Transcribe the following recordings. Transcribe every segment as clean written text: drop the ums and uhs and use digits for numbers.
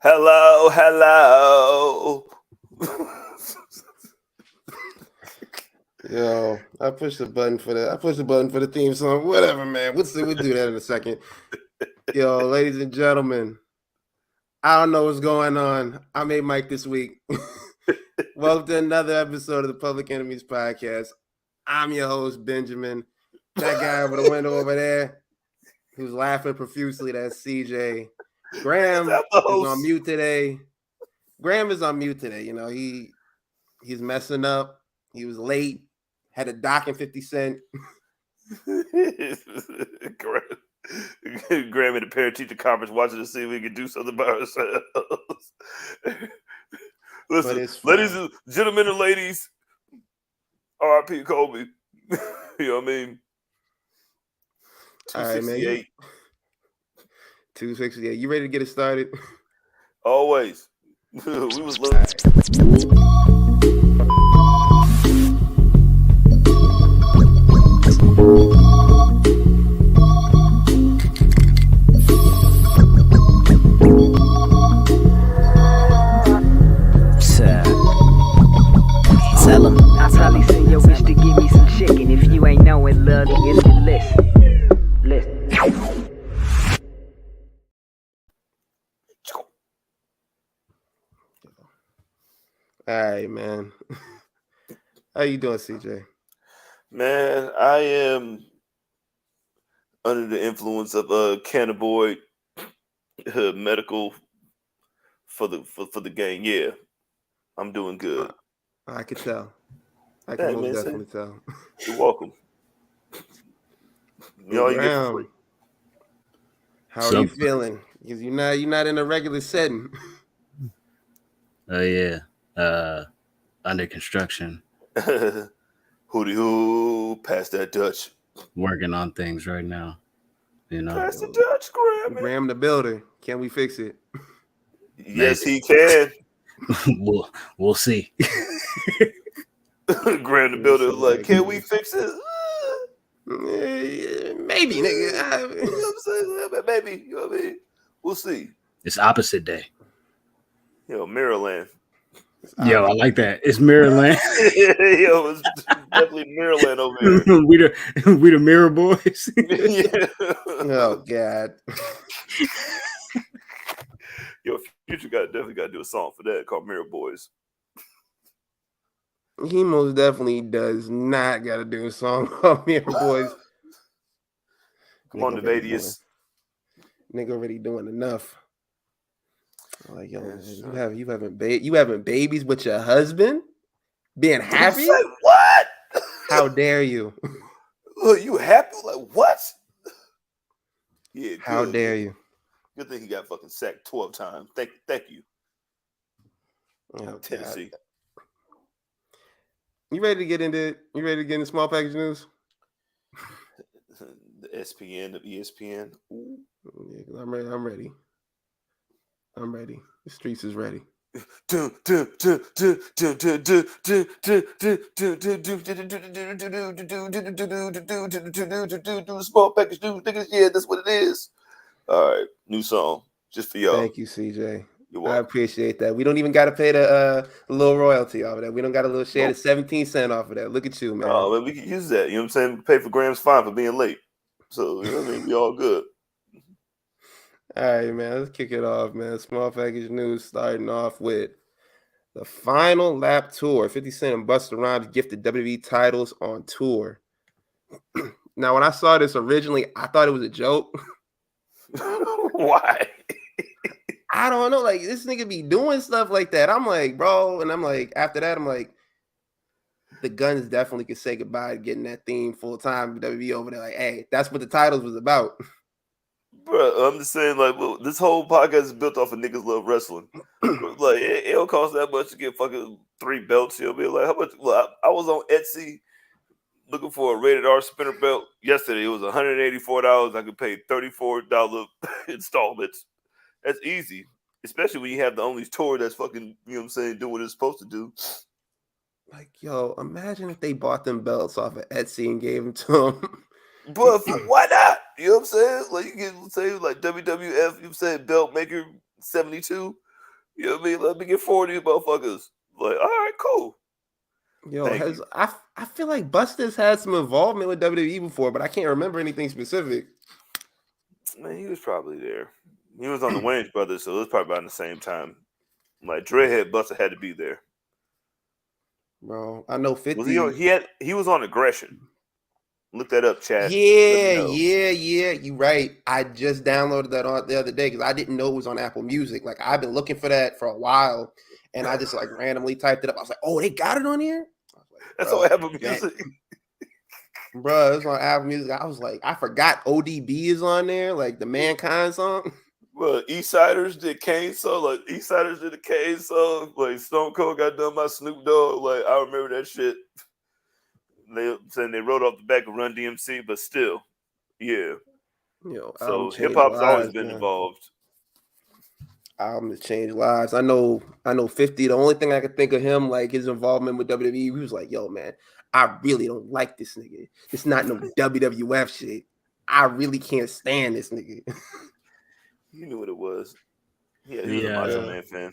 Hello. Yo, I pushed the button for the theme song. Whatever, man. We'll do that in a second. Yo, ladies and gentlemen, I don't know what's going on. I'm A Mike this week. Welcome to another episode of the Public Enemies Podcast. I'm your host, Benjamin. That guy over the window over there who's laughing profusely, that's CJ. Graham is on mute today. You know, he's messing up. He was late. Had a dock in 50 Cent. Graham in the parent teacher conference watching to see if we can do something by ourselves. Listen, ladies and gentlemen and ladies, R.I.P. Kobe. You know what I mean? 268. Right, 268. You ready to get it started? Always. We was looking. Tell him. I probably send your wish to give me some chicken. If you ain't knowing, love, it's the list. All right, man. How you doing, CJ? Man, I am under the influence of cannabinoid medical for the game. Yeah, I'm doing good. I could tell. I can most definitely tell. You're welcome. Graham, how are you feeling? Because you're not in a regular setting. Oh yeah, under construction. Hootie hoo, pass that Dutch. Working on things right now. You know, pass the Dutch, Graham the builder. Can we fix it? Yes, he can. we'll see. Graham the builder like, can we fix it? Maybe, nigga. You know what I'm saying? Maybe. You know what I mean? We'll see. It's opposite day. Yo, Mirrorland. Yo, I like that. It's Mirrorland. Yo, it's definitely Mirrorland over here. we the Mirror Boys. Yeah. Oh God. Yo, Future definitely got to do a song for that called Mirror Boys. He most definitely does not got to do a song called Mirror Boys. Come on, Nevadius. Nigga already doing enough. Like, yo, you having babies with your husband? Being happy? Say what? How dare you? Look, you happy? Like what? Yeah. Good. How dare you? Good thing he got fucking sacked 12 times. Thank you. Oh, Tennessee. God. You ready to get into small package news? The SPN, the ESPN. Ooh. Yeah, I'm ready. The streets is ready. Small package news, niggas. Yeah, that's what it is. All right, new song just for y'all. Thank you, CJ. You're welcome. I appreciate that. We don't even got to pay the little royalty off of that. We don't got a little share the 17 cents off of that. Look at you, man. Oh, man, we can use that. You know what I'm saying? We pay for Graham's fine for being late. So, you know what I mean? We all good. All right, man. Let's kick it off, man. Small package news starting off with the final lap tour. 50 Cent and Busta Rhymes gifted WWE titles on tour. Now, when I saw this originally, I thought it was a joke. Why? I don't know. Like, this nigga be doing stuff like that. I'm like, bro. And I'm like, after that, I'm like, the Guns definitely could say goodbye to getting that theme full time. WWE over there, like, hey, that's what the titles was about. Bro, I'm just saying, like, well, this whole podcast is built off of niggas love wrestling. Like, it don't cost that much to get fucking 3 belts. You'll be like, how much? Well, I was on Etsy looking for a rated R spinner belt yesterday. It was $184. I could pay $34 installments. That's easy, especially when you have the only tour that's fucking, you know what I'm saying, doing what it's supposed to do. Like, yo, imagine if they bought them belts off of Etsy and gave them to him. But why not? You know what I'm saying? Like you can say like WWF, you said belt maker 72. You know what I mean? Let me get 40 motherfuckers. Like, all right, cool. Yo, I feel like Buster's had some involvement with WWE before, but I can't remember anything specific. Man, he was probably there. He was on the Wayans Brothers, so it was probably around the same time. Like Dreadhead Buster had to be there. Bro, I know 50. Was he was on Aggression. Look that up, chat. Yeah. You right. I just downloaded that on the other day because I didn't know it was on Apple Music. Like I've been looking for that for a while, and I just like randomly typed it up. I was like, "Oh, they got it on here." I was like, that's on Apple Music, bro. It's on Apple Music. I was like, I forgot ODB is on there, like the Mankind song. Well, Eastsiders did Kane song. Like Eastsiders did the Kane song. Like Stone Cold got done by Snoop Dogg. Like I remember that shit. They saying they wrote off the back of Run DMC, but still, yeah. Yo, so hip hop's always been involved. Album has changed lives. I know 50. The only thing I could think of him, like his involvement with WWE, he was like, yo, man, I really don't like this nigga. It's not no WWF shit. I really can't stand this nigga. You knew what it was. Yeah, he was a Macho Man fan.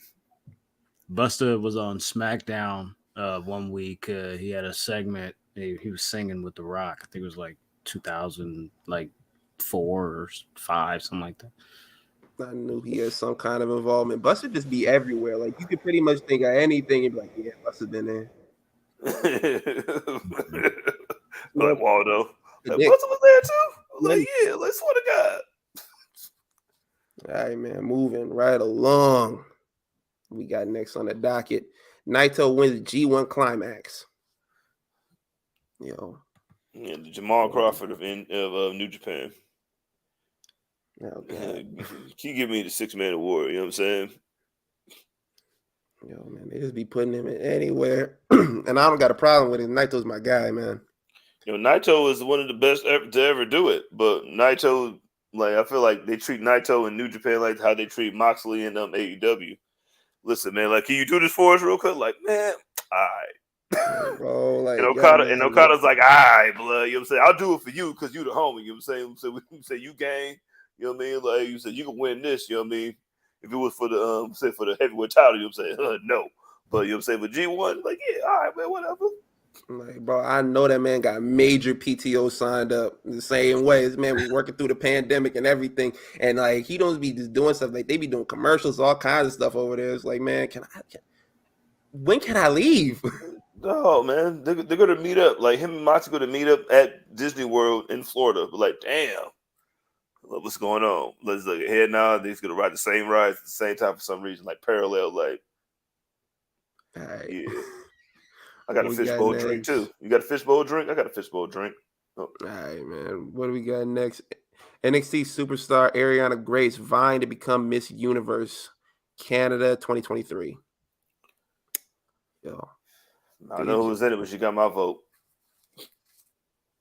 Buster was on SmackDown 1 week. He had a segment. He was singing with The Rock. I think it was like 2004 or 5, something like that. I knew he had some kind of involvement. Buster just be everywhere. Like you could pretty much think of anything and be like, yeah, Buster been there. Like Waldo. Like, Buster was there too? Like, yeah, like swear to God. All right, man. Moving right along. We got next on the docket. Naito wins G1 Climax. Yo. Yeah, the Jamal Crawford of New Japan. Oh, God. Can you give me the 6-man award? You know what I'm saying? Yo, man, they just be putting him in anywhere. And I don't got a problem with it. Naito's my guy, man. You know, Naito is one of the best to ever do it. But Naito, like, I feel like they treat Naito in New Japan like how they treat Moxley in AEW. Listen, man, like, can you do this for us real quick? Like, man, all right. Bro, like, and Okada's like, all right, blood. You know what I'm saying? I'll do it for you because you the homie. You know what I'm saying? So we say you gang. You know what I mean? Like you said, you can win this. You know what I mean? If it was for the say for the heavyweight title, you know what I'm saying? No. But you know what I'm saying? For G1, like, yeah, all right, man, whatever. Like, bro, I know that man got major PTO signed up the same way. This man was working through the pandemic and everything. And like he don't be just doing stuff like they be doing commercials, all kinds of stuff over there. It's like, man, when can I leave? No, man, they're gonna meet up. Like him and Moxie gonna meet up at Disney World in Florida. But like, damn, what's going on? Let's look ahead now. They're gonna ride the same rides at the same time for some reason, like parallel. Like, right. Yeah, I got a fishbowl drink too. You got a fishbowl drink? I got a fishbowl drink. Oh. All right, man. What do we got next? NXT superstar Ariana Grace vying to become Miss Universe Canada 2023. Yo. I know who's in it, but she got my vote.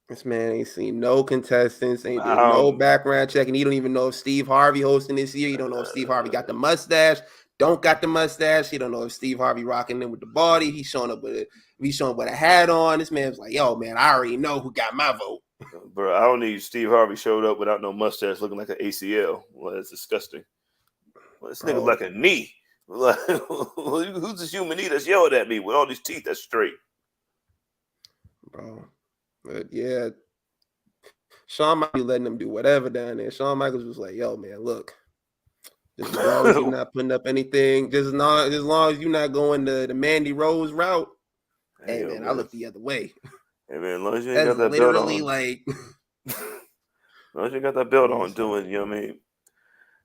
This man ain't seen no contestants, ain't doing no background check, and he don't even know if Steve Harvey hosting this year. You don't know if Steve Harvey got the mustache, don't got the mustache. You don't know if Steve Harvey rocking in with the body. He's showing up with a hat on. This man's like, yo, man, I already know who got my vote. Bro, I don't need Steve Harvey showed up without no mustache looking like an ACL. Well, that's disgusting. Well, this nigga like a knee. Like, who's this human knee that's yelling at me with all these teeth that's straight? Bro. But yeah, Shawn might be letting them do whatever down there. Shawn Michaels was like, yo, man, look. Just as long as you're not putting up anything, just as long as you're not going the Mandy Rose route, hey, man, I look the other way. Hey, man, as long as you ain't got that belt on. Like, as long as you got that belt on doing, you know what I mean?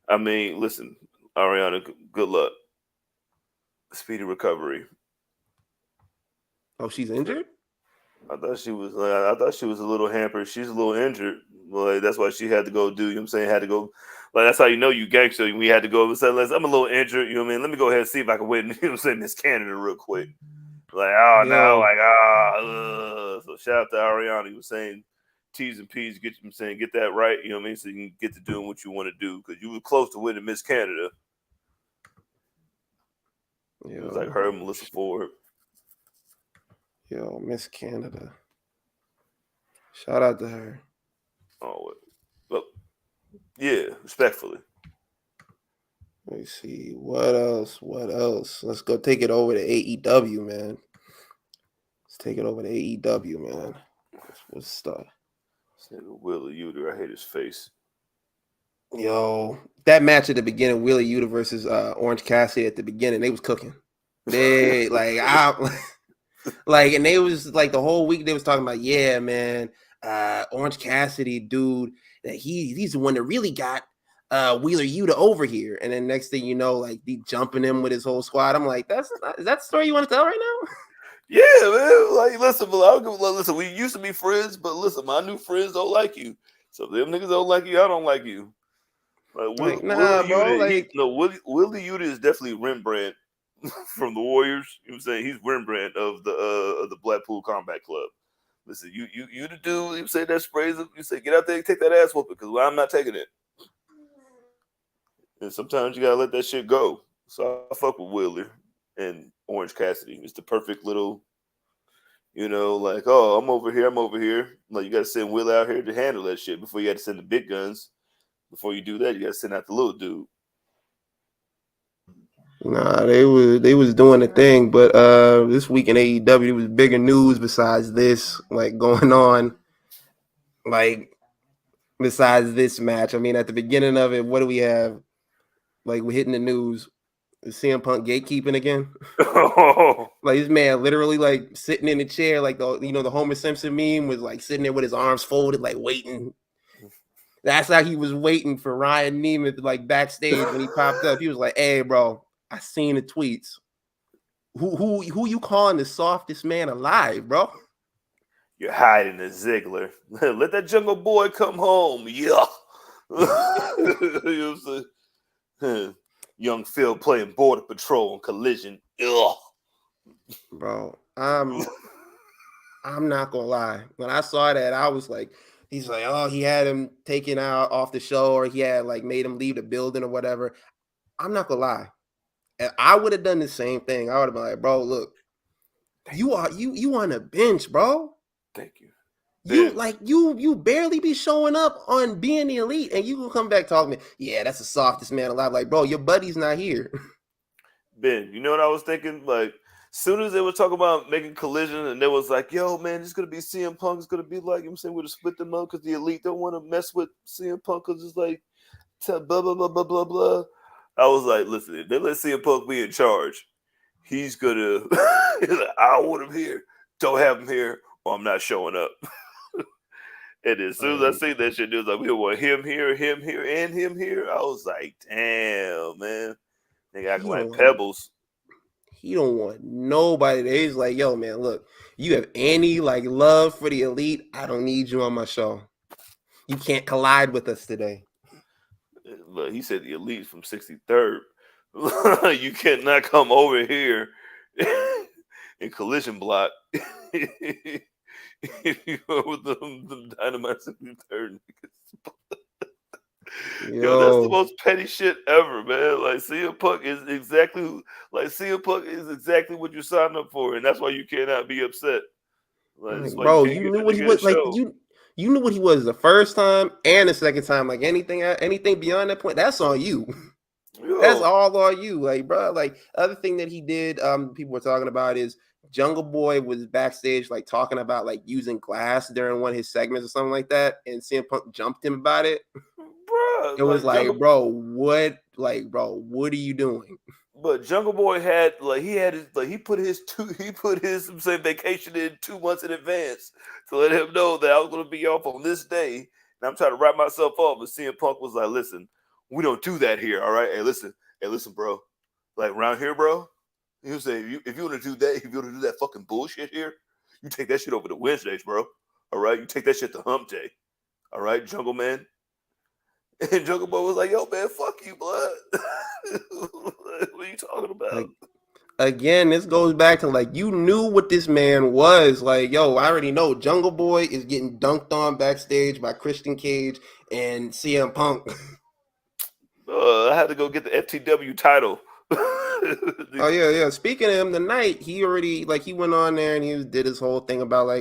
I mean, listen, Ariana, good luck. Speedy recovery. Oh, she's injured? I thought she was a little hampered. She's a little injured. Like, that's why she had to go do, you know what I'm saying? Had to go. Like, that's how you know you gangster. We had to go and say, I'm a little injured, you know what I mean? Let me go ahead and see if I can win, you know what I'm saying, Miss Canada real quick. Like, so shout out to Ariana. You were saying T's and P's, get that right, you know what I mean? So you can get to doing what you want to do. Because you were close to winning Miss Canada. It was like her and Melissa Ford. Yo, Miss Canada. Shout out to her. Oh, well, yeah, respectfully. Let me see. What else? Let's go take it over to AEW, man. Let's take it over to AEW, man. What's stuff? This nigga Wheeler Yuta, I hate his face. Yo, that match at the beginning, Wheeler Yuta versus Orange Cassidy at the beginning, they was cooking. They and they was like the whole week they was talking about, yeah, man, Orange Cassidy, dude, that he's the one that really got Wheeler Yuta over here. And then next thing you know, like he jumping him with his whole squad. I'm like, is that the story you want to tell right now? Yeah, man. Like, listen, we used to be friends, but listen, my new friends don't like you. So if them niggas don't like you, I don't like you. Like, Nah, bro. Willie Yuta is definitely Rembrandt from the Warriors. You know what I'm saying? He's Rembrandt of the Blackpool Combat Club. Listen, you the dude, you say that sprays him, you say get out there and take that ass whooping, because I'm not taking it. And sometimes you gotta let that shit go. So I fuck with Wheeler and Orange Cassidy. It's the perfect little, like, oh, I'm over here. Like, you gotta send Wheeler out here to handle that shit before you got to send the big guns. Before you do that, you gotta send out the little dude. Nah, they was doing the thing, but this week in AEW there was bigger news besides this, like going on, like besides this match. I mean, at the beginning of it, what do we have? Like we're hitting the news. Is CM Punk gatekeeping again? Like this man literally like sitting in the chair, like the Homer Simpson meme was like sitting there with his arms folded, like waiting. That's how he was waiting for Ryan Nemeth, like backstage when he popped up. He was like, "Hey, bro, I seen the tweets. Who you calling the softest man alive, bro? You're hiding the Ziggler. Let that Jungle Boy come home. Yeah." You know what I'm saying? Young Phil playing Border Patrol on Collision. Ugh. Bro, I'm not gonna lie. When I saw that, I was like, he's like, oh, he had him taken out off the show, or he had like made him leave the building or whatever. I'm not gonna lie. And I would have done the same thing. I would have been like, bro, look, you on a bench, bro. Thank you. You barely be showing up on being the elite, and you will come back talking to me. Yeah, that's the softest man alive. Like, bro, your buddy's not here. Ben, you know what I was thinking? Like, soon as they were talking about making Collision, and they was like, yo, man, it's gonna be CM Punk. It's gonna be like, you know what I'm saying, we're gonna split them up because the elite don't want to mess with CM Punk because it's like blah blah blah blah blah blah. I was like, listen, if they let CM Punk be in charge, he's gonna I want him here, don't have him here, or I'm not showing up. And as soon as I see that shit, it was like, we want him here, and him here. I was like, damn, man. They got like pebbles. He don't want nobody there. He's like, yo, man, look, you have any like love for the elite, I don't need you on my show. You can't collide with us today. But he said the elite from 63rd. You cannot come over here in Collision Block. If you go with them Dynamite 63rd niggas. Yo, that's the most petty shit ever, man. Like CM Punk is exactly what you signed up for, and that's why you cannot be upset. Like, bro, you knew what he was like. You knew what he was the first time and the second time. Like anything beyond that point, that's on you. Yo. That's all on you. Like, bro, like other thing that he did, people were talking about is Jungle Boy was backstage, like talking about like using glass during one of his segments or something like that, and CM Punk jumped him about it. Bro, it was like, bro, what are you doing? But Jungle Boy had he put his vacation in 2 months in advance to let him know that I was going to be off on this day, and I'm trying to wrap myself up. But CM Punk was like, "Listen, we don't do that here, all right? Hey, listen, bro, like around here, bro." He was saying, if you want to do that, if you want to do that fucking bullshit here, you take that shit over to Wednesdays, bro. All right, you take that shit to Hump Day, all right, Jungle Man. And Jungle Boy was like, yo, man, fuck you, blood. What are you talking about? Like, again, this goes back to, like, you knew what this man was. Like, yo, I already know Jungle Boy is getting dunked on backstage by Christian Cage and CM Punk. I had to go get the FTW title Oh yeah. Speaking of him tonight, he already he went on there and did his whole thing about I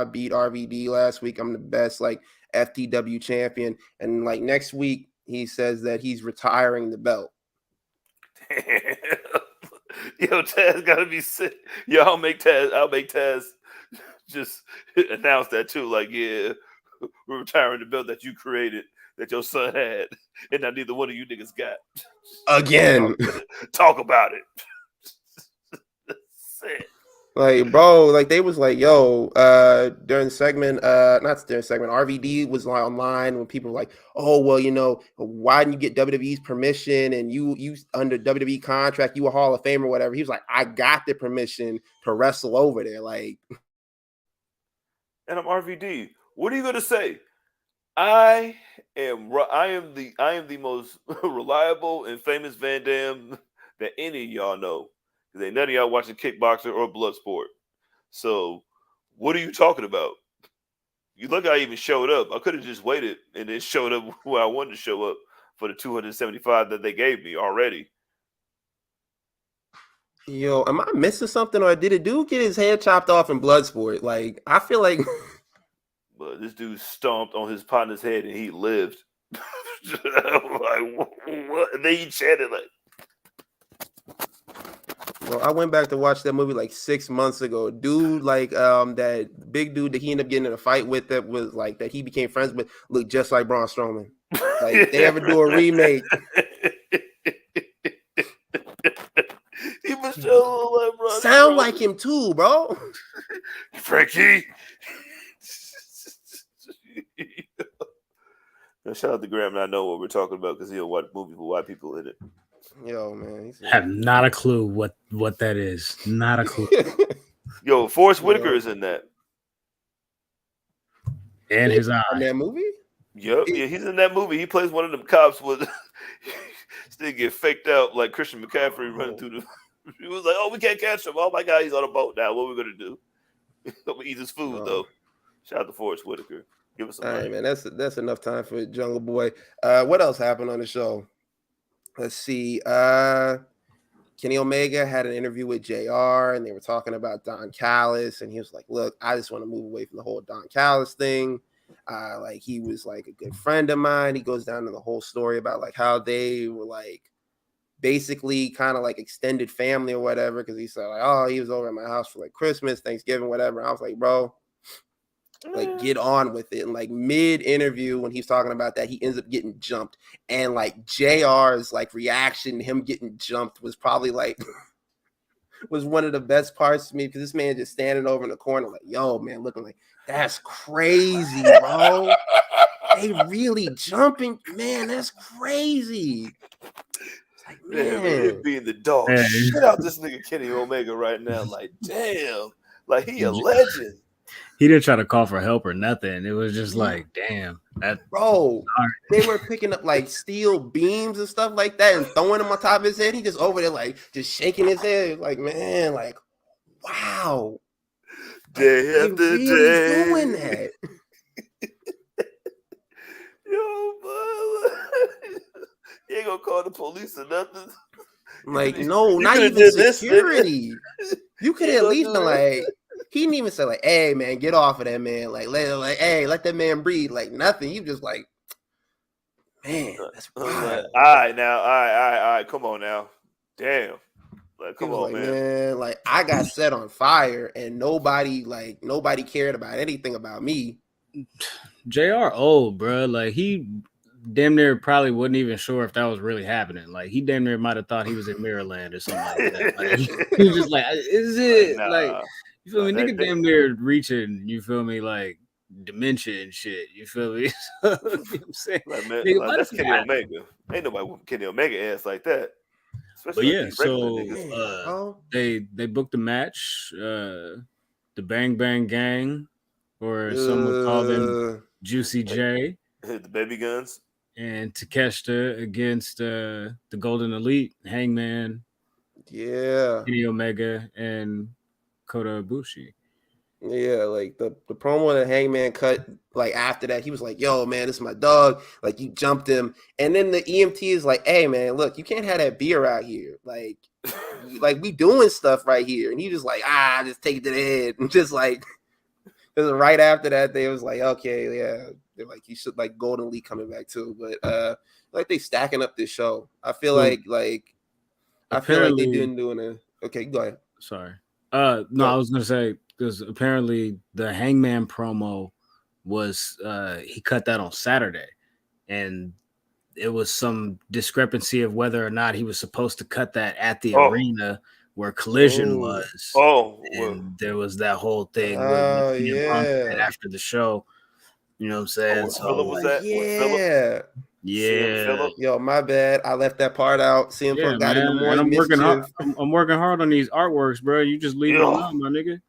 beat RVD last week. I'm the best FTW champion, and next week he says that he's retiring the belt. Damn. Yo, Taz gotta be sick. Yo, I'll make Taz just announce that too. Yeah, we're retiring the belt that you created, that your son had, and now neither one of you niggas got. Again. Talk about it. Sick. Bro, they was yo, during the segment, not during the segment, RVD was online when people were oh, well, why didn't you get WWE's permission? And you under WWE contract, you a Hall of Fame or whatever. He was I got the permission to wrestle over there. And I'm RVD. What are you gonna say? I am the most reliable and famous Van Dam that any of y'all know. Because ain't none of y'all watching Kickboxer or Bloodsport. So what are you talking about? You look, I even showed up. I could have just waited and then showed up where I wanted to show up for the 275 that they gave me already. Yo, am I missing something, or did a dude get his head chopped off in Bloodsport? I feel like but this dude stomped on his partner's head and he lived. What? And then he chatted Well, I went back to watch that movie 6 months ago. Dude, that big dude that he ended up getting in a fight with that was that he became friends with looked just like Braun Strowman. They ever do a remake. He was so like Braun Sound Strowman. like him too, bro. Frankie. Shout out to Graham, and I know what we're talking about because he'll watch movies with white people in it. Yo, man. I have not a clue what that is. Not a clue. Yo, Forrest Whitaker is in that. And his eye. In that movie? Yep. Yeah, he's in that movie. He plays one of them cops with still get faked out like Christian McCaffrey running through the. He was like, "Oh, we can't catch him. Oh my God, he's on a boat now. What are we gonna do? I'm gonna eat his food though." Shout out to Forrest Whitaker. Give us some. All money. right, man. That's enough time for Jungle Boy. What else happened on the show? Let's see. Kenny Omega had an interview with JR, and they were talking about Don Callis, and he was like, "Look, I just want to move away from the whole Don Callis thing. He was a good friend of mine." He goes down to the whole story about how they were basically kind of extended family or whatever, because he said oh, he was over at my house for Christmas, Thanksgiving, whatever. And I was like, bro, get on with it. And mid interview when he's talking about that, he ends up getting jumped, and JR's reaction to him getting jumped was probably was one of the best parts to me, because this man just standing over in the corner yo, man, looking that's crazy, bro. They really jumping, man. That's crazy. Man, being the dog shit out this nigga Kenny Omega right now. Damn, he a legend. He didn't try to call for help or nothing. It was just damn, that bro. They were picking up steel beams and stuff like that and throwing them on top of his head. He just over there just shaking his head, man, wow. Day after day, doing that. Yo, bro. You ain't gonna call the police or nothing. No, not even security. You could at least been he didn't even say hey man, get off of that man. Hey, let that man breathe. Nothing. You just man, that's wild. All right, come on now. Damn. Come on, man. I got set on fire and nobody cared about anything about me. JR old, bro. He damn near probably wasn't even sure if that was really happening. He damn near might have thought he was in Mirrorland or something like that. He was just is it you feel me? Nigga damn near reaching, you feel me, dementia and shit. You feel me? You know what I'm saying? Nigga, that's Kenny Omega. Ain't nobody whooping Kenny Omega ass like that. But yeah, so they booked a match, the Bang Bang Gang, or some would call them Juicy J. The Baby Guns. And Takeshita against the Golden Elite, Hangman, Kenny Omega, and Kota Ibushi. Yeah, like the promo that Hangman cut, like after that, he was like, "Yo, man, this is my dog." Like you jumped him, and then the EMT is like, "Hey, man, look, you can't have that beer out here. Like we doing stuff right here." And he just like, just take it to the head, and just like, because right after that, they was like, "Okay, yeah." They're like, "You should like Golden Elite coming back too," but like they stacking up this show. I feel So, I feel like they apparently, didn't doing a. Okay, go ahead. sorry. Go No, I ahead. was gonna say because apparently the Hangman promo was he cut that on Saturday, and it was some discrepancy of whether or not he was supposed to cut that at the Oh, arena where Collision Oh, was, well, and there was that whole thing with oh CM Punk yeah. after the show. You know what I'm saying? where Phillip Oh was So at, where Phillip, yeah. CM yeah, Phillip. Yo, my bad. I left that part out. CM yeah, Punk got into man. more And I'm working hard. mischief. I'm working hard on these artworks, bro. You just leaving them Yeah, out, my nigga. you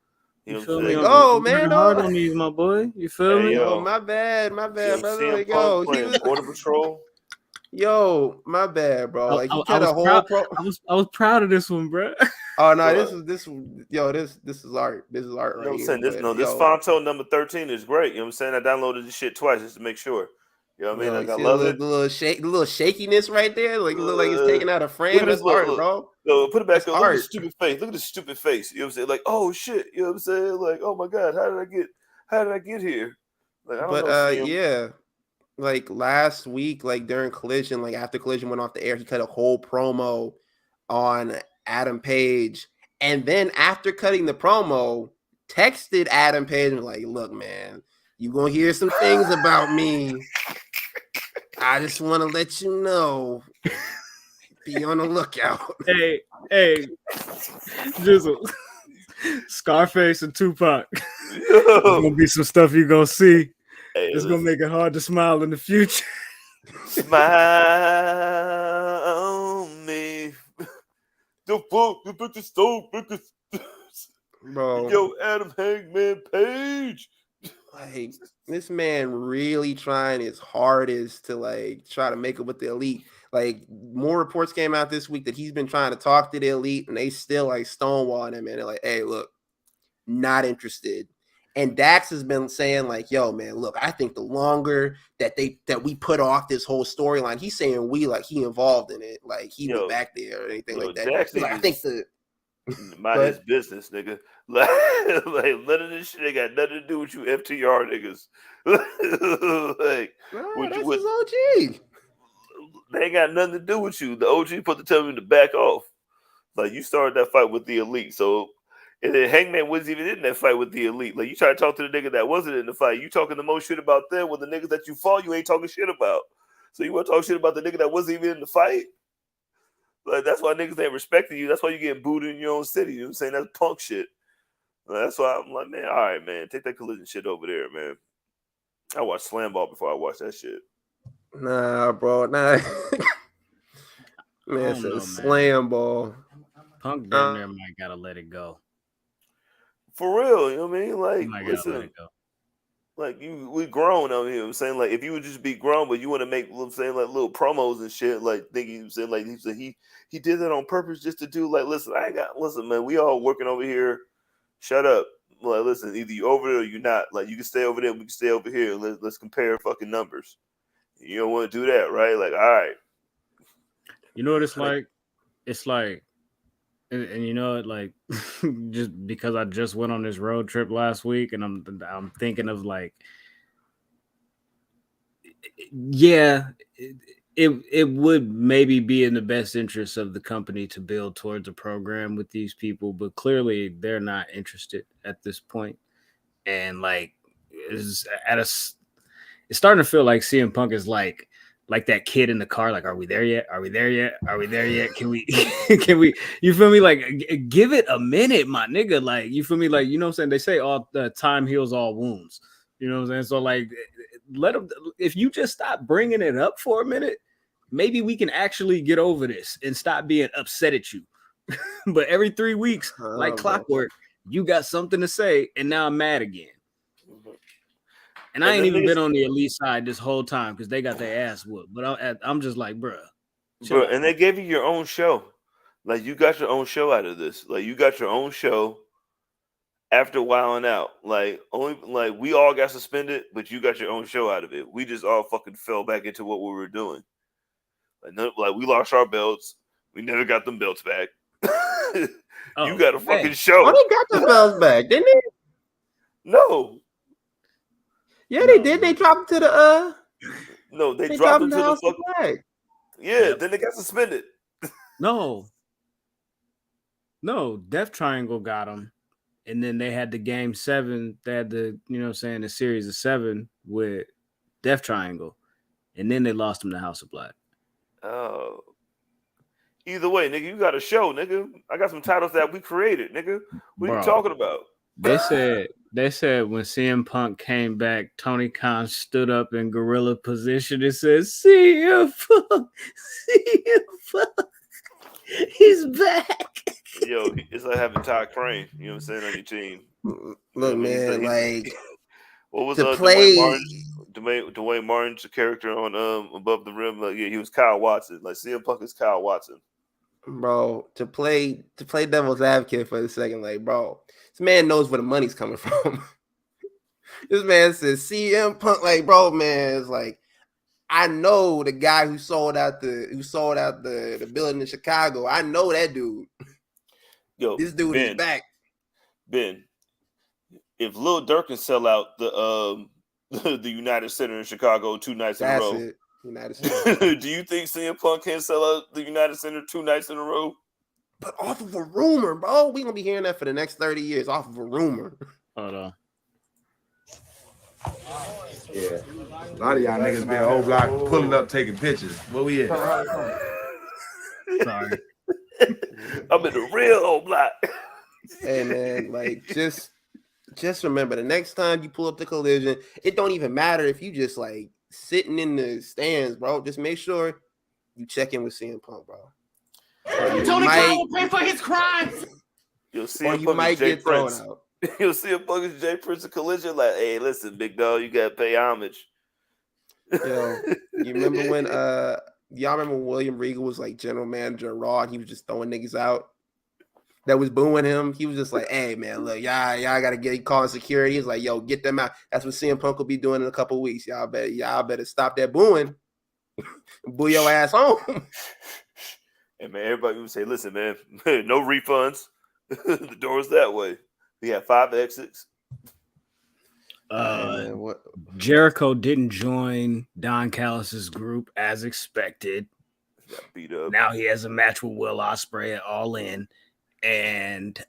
You know what I'm feel me? Like, saying? oh I'm man, working hard oh, on these, my boy. You feel Hey, me? yo, yo, my bad, brother. CM Like, Punk yo, he playing was, Border Patrol. yo, my bad, bro. Like, he I cut a was whole proud. pro. I was proud of this one, bro. Oh no, But this is art. This is art you know right what I'm here. saying? This But no, this yo, Fonto number 13 is great. You know what I'm saying? I downloaded this shit twice just to make sure. You know what I mean? yo, you Like I see love it. the little shake, the little shakiness right there. Like, it look like it's Uh, taken out of look frame. at this That's look, art, look. bro. Yo, put it back That's up. Look at the art. stupid face. Look at the stupid face. You know what I'm saying? Like, oh shit. You know what I'm saying? Like, oh my god, how did I get here? Like, I don't But know, CM. yeah. Like last week, like during Collision, like after Collision went off the air, he cut a whole promo on Adam Page. And then after cutting the promo, texted Adam Page and was like, "Look, man, you gonna hear some things about me. I just want to let you know. Be on the lookout." Hey, hey, Jizzle, Scarface and Tupac. There's Yo, gonna be some stuff you gonna see. hey, It's gonna listen. make it hard to smile in the future. Smile on me. The fuck, you put the stove, Bro, yo, Adam Hangman Page. like this man really trying his hardest to like try to make it with the elite. Like more reports came out this week that he's been trying to talk to the elite and they still like stonewalling him and they're like, "Hey, look, not interested." And Dax has been saying like, "Yo, man, look, I think the longer that we put off this whole storyline," he's saying we like he involved in it, like he went Yo, back there or anything yo, like that. Dax He's like, need I think to the mind his but business, nigga. Like none of this shit ain't got nothing to do with you FTR niggas. Like, no, what you that's what his OG. they ain't got nothing to do with you. The OG put the tell him to back off. Like you started that fight with the elite, so and then Hangman wasn't even in that fight with the elite. Like you try to talk to the nigga that wasn't in the fight, you talking the most shit about them when the niggas that you fought you ain't talking shit about. So you want to talk shit about the nigga that wasn't even in the fight? Like that's why niggas ain't respecting you. That's why you get booed in your own city. You know what I'm saying? That's punk shit. That's why I'm like, man, all right, man, take that Collision shit over there, man. I watched Slam Ball before I watched that shit. Nah, bro, nah. I Man don't says know, man. slam ball. Punk damn near might gotta let it go. For real, you know what I mean? He Like, might gotta let listen, it go. like we grown out here. I'm saying, like, if you would just be grown, but you want to make, I'm saying, like little promos and shit, like thinking, I'm saying, like he did that on purpose just to do, like, listen, listen, man, we all working over here. Shut up. Like, listen, either you over there or you not. Like, you can stay over there, we can stay over here. Let's compare fucking numbers. You don't want to do that, right? Like, all right. You know what it's like? It's like, and you know it, like, just because I just went on this road trip last week, and I'm thinking of like, yeah, it would maybe be in the best interest of the company to build towards a program with these people, but clearly they're not interested at this point. And like, it's starting to feel like CM Punk is like that kid in the car. Like, are we there yet? Are we there yet? Are we there yet? Can we? Can we? You feel me? Like, give it a minute, my nigga. Like, you feel me? Like, you know what I'm saying? They say all the time heals all wounds. You know what I'm saying? So like, let them. If you just stop bringing it up for a minute, maybe we can actually get over this and stop being upset at you. But every 3 weeks, like Bro. clockwork, you got something to say, and now I'm mad again. And I And ain't then even niggas, been on the elite side this whole time because they got their ass whooped. But I'm just like, bruh, chill bro, out. and they gave you your own show. Like, you got your own show out of this. Like, you got your own show. after wilding out. Like only like we all got suspended, but you got your own show out of it. We just all fucking fell back into what we were doing. Like we lost our belts. We never got them belts back. You got a fucking show. Oh, they got the belts back, didn't they? No. Yeah, they did. They dropped them to the No, they dropped them to the fucking flag. Yeah, then they got suspended. No, Death Triangle got them. And then they had the game 7. They had the, the series of 7 with Death Triangle. And then they lost them to House of Black. Oh. Either way, nigga, you got a show, nigga. I got some titles that we created, nigga. What are you talking about? They said when CM Punk came back, Tony Khan stood up in gorilla position and said, CM Punk, he's back. Yo, it's like having Todd Crane, you know what I'm saying, on your team. Look, man, like what was to play Dwayne Martin's character on Above the Rim? Like, yeah, he was Kyle Watson. Like CM Punk is Kyle Watson. Bro, to play devil's advocate for a second, like, bro, this man knows where the money's coming from. This man says CM Punk, like, bro, man, it's like, I know the guy who sold out the building in Chicago. I know that dude. Yo, this dude is back. Ben, if Lil Durk can sell out the United Center in Chicago 2 nights in a row, it. United Center. Do you think CM Punk can sell out the United Center 2 nights in a row? But off of a rumor, bro. We're gonna be hearing that for the next 30 years, off of a rumor. Hold on. Yeah. A lot of y'all niggas been whole block pulling up, taking pictures. Where we at? Sorry. I'm in the real old block. Hey man, like just remember, the next time you pull up the Collision, it don't even matter if you just like sitting in the stands, bro. Just make sure you check in with CM Punk, bro. Tony Khan will pay for his crimes. You'll see or you might get thrown out. You'll see a Punk Jay Prince of Collision like, hey, listen, big dog, you gotta pay homage. Yo, you remember when y'all remember William Regal was like general manager of Raw and he was just throwing niggas out that was booing him? He was just like, hey man, look, y'all gotta get calling security. He's like, yo, get them out. That's what CM Punk will be doing in a couple of weeks. Y'all better stop that booing. Boo your ass home. And man, everybody would say, listen, man, no refunds. The door's that way. We have 5 exits. Jericho didn't join Don Callis' group as expected. Got beat up. Now he has a match with Will Ospreay at All In, and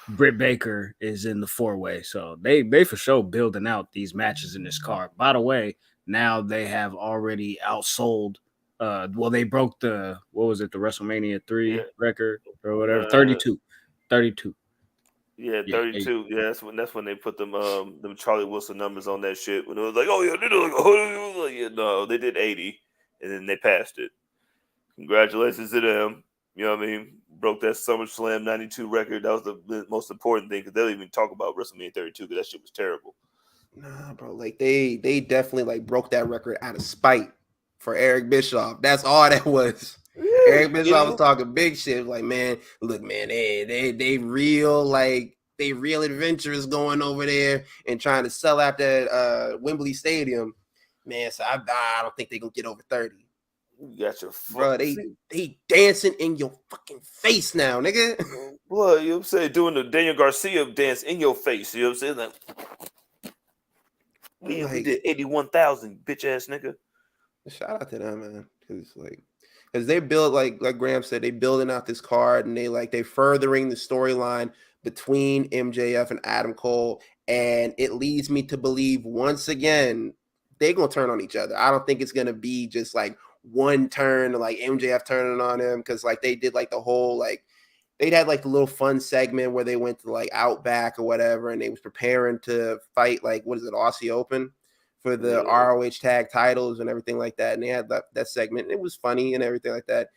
Britt Baker is in the 4-way. So they for sure building out these matches in this card. By the way, now they have already outsold. They broke the WrestleMania 3 record or whatever, 32. Yeah, 32. Yeah, that's when they put them Charlie Wilson numbers on that shit. When it was like, oh yeah, no, they did 80, and then they passed it. Congratulations to them. You know what I mean? Broke that SummerSlam 92 record. That was the most important thing because they don't even talk about WrestleMania 32 because that shit was terrible. Nah, bro, like they definitely like broke that record out of spite for Eric Bischoff. That's all that was. Yeah, Eric Bischoff was talking big shit. Like, man, look, man, they real adventurous going over there and trying to sell out that Wembley Stadium. Man, so I don't think they gonna get over 30. You got your bro. They dancing in your fucking face now, nigga. Well, you know what I'm saying? Doing the Daniel Garcia dance in your face. You know what I'm saying? Like, we did 81,000, bitch ass nigga. Shout out to them, man. Because they build like Graham said, they building out this card and they furthering the storyline between MJF and Adam Cole, and it leads me to believe once again they're gonna turn on each other. I don't think it's gonna be just like one turn, like MJF turning on him, because like they did like the whole like they'd had like the little fun segment where they went to like Outback or whatever, and they was preparing to fight like Aussie Open for the ROH tag titles and everything like that. And they had that segment. And it was funny and everything like that.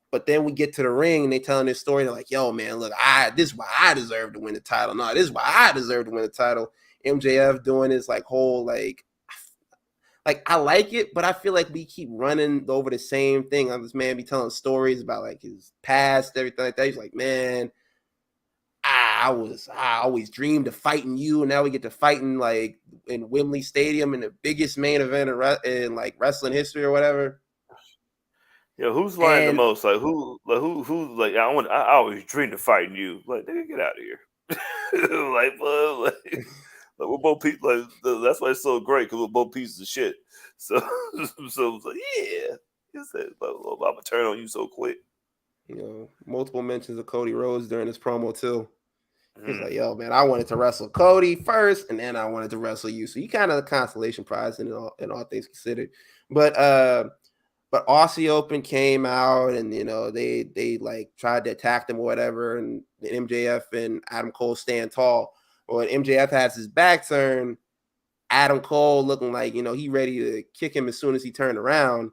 But then we get to the ring and they telling this story. They're like, yo, man, look, this is why I deserve to win the title. No, this is why I deserve to win the title. MJF doing his like whole like I like it, but I feel like we keep running over the same thing. This man be telling stories about like his past, everything like that. He's like, man, I always dreamed of fighting you, and now we get to fighting like in Wembley Stadium in the biggest main event in like wrestling history or whatever. Yeah, who's lying the most? Like who's like I always dreamed of fighting you. Like, nigga, get out of here. like we're both people. Like that's why it's so great because we're both pieces of shit. So it's like, yeah, he said, I'm gonna turn on you so quick. You know, multiple mentions of Cody Rhodes during this promo too. He's like, yo, man, I wanted to wrestle Cody first, and then I wanted to wrestle you. So you kind of the consolation prize in all things considered. But Aussie Open came out, and you know they like tried to attack them or whatever, and MJF and Adam Cole stand tall. But when MJF has his back turned, Adam Cole looking like, you know, he ready to kick him as soon as he turned around,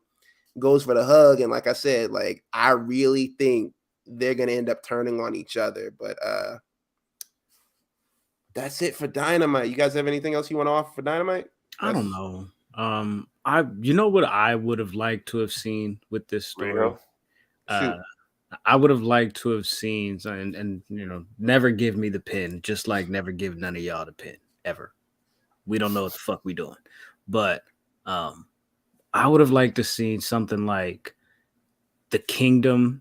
goes for the hug, and like I said, like I really think they're gonna end up turning on each other. But that's it for Dynamite. You guys have anything else you want to offer for Dynamite? I don't know. You know what I would have liked to have seen with this story? I would have liked to have seen, and you know, never give me the pin, just like never give none of y'all the pin ever. We don't know what the fuck we doing, but I would have liked to see something like the Kingdom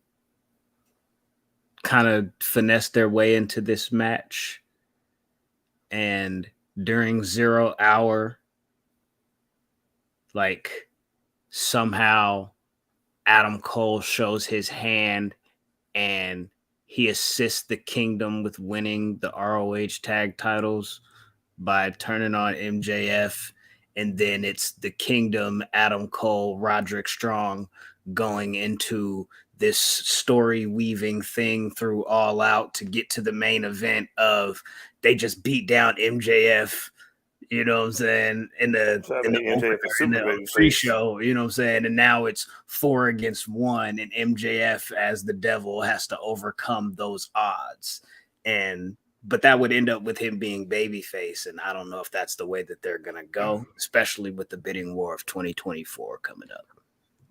kind of finesse their way into this match. And during 0 hour, like somehow Adam Cole shows his hand and he assists the Kingdom with winning the ROH tag titles by turning on MJF. And then it's the Kingdom, Adam Cole, Roderick Strong going into this story weaving thing through All Out to get to the main event of they just beat down MJF, you know what I'm saying, in the pre-show, you know what I'm saying, and now it's 4 against 1, and MJF as the devil has to overcome those odds, but that would end up with him being babyface, and I don't know if that's the way that they're gonna go, especially with the bidding war of 2024 coming up.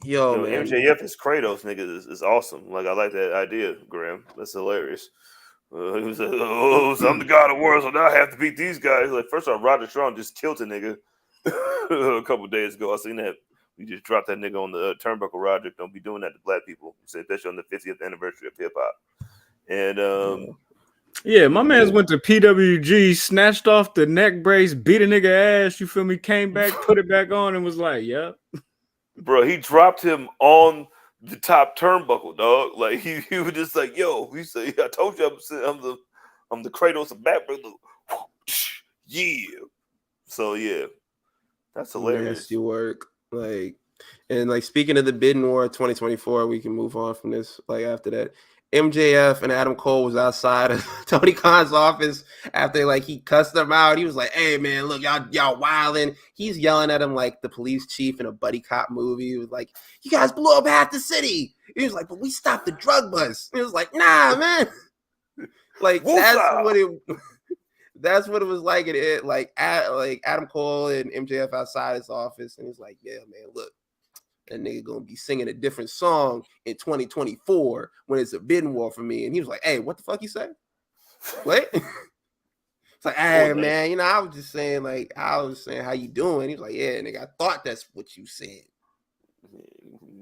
Yo, man. MJF is Kratos, nigga, is awesome. Like, I like that idea, Graham. That's hilarious. He was like, oh, so I'm the god of war, so now I have to beat these guys. Like, first off, Roderick Strong just killed a nigga a couple of days ago. I seen that. We just dropped that nigga on the turnbuckle. Roderick, don't be doing that to black people. Especially on the 50th anniversary of hip hop. And yeah, my man's went to PWG, snatched off the neck brace, beat a nigga ass. You feel me? Came back, put it back on, and was like, "Yep." Bro, he dropped him on the top turnbuckle, dog. Like he was just like, "Yo," he said, "I told you I'm the Kratos of back, brother." Yeah. So yeah, that's hilarious. Nasty work, like, and like speaking of the bidding war 2024, we can move on from this. Like after that. MJF and Adam Cole was outside of Tony Khan's office after like he cussed them out. He was like, "Hey man, look, y'all wilding." He's yelling at him like the police chief in a buddy cop movie. He was like, "You guys blew up half the city." He was like, "But we stopped the drug bust." He was like, "Nah, man." Like that's what it was like. Like Adam Cole and MJF outside his office, and he's like, "Yeah, man, look. That nigga gonna be singing a different song in 2024 when it's a bidding war for me." And he was like, "Hey, what the fuck you say?" What? It's like, "Hey, man, you know, I was just saying how you doing?" He was like, "Yeah, nigga, I thought that's what you said."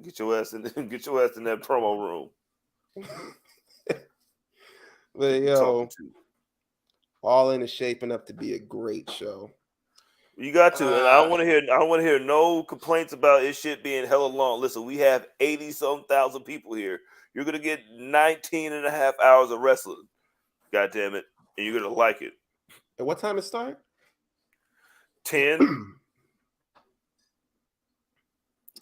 Get your ass in that promo room. But yo, All In is shaping up to be a great show. You got to, and I don't want to hear no complaints about this shit being hella long. Listen, we have 80-some thousand people here. You're gonna get 19 and a half hours of wrestling. God damn it. And you're gonna like it. At what time it start? 10.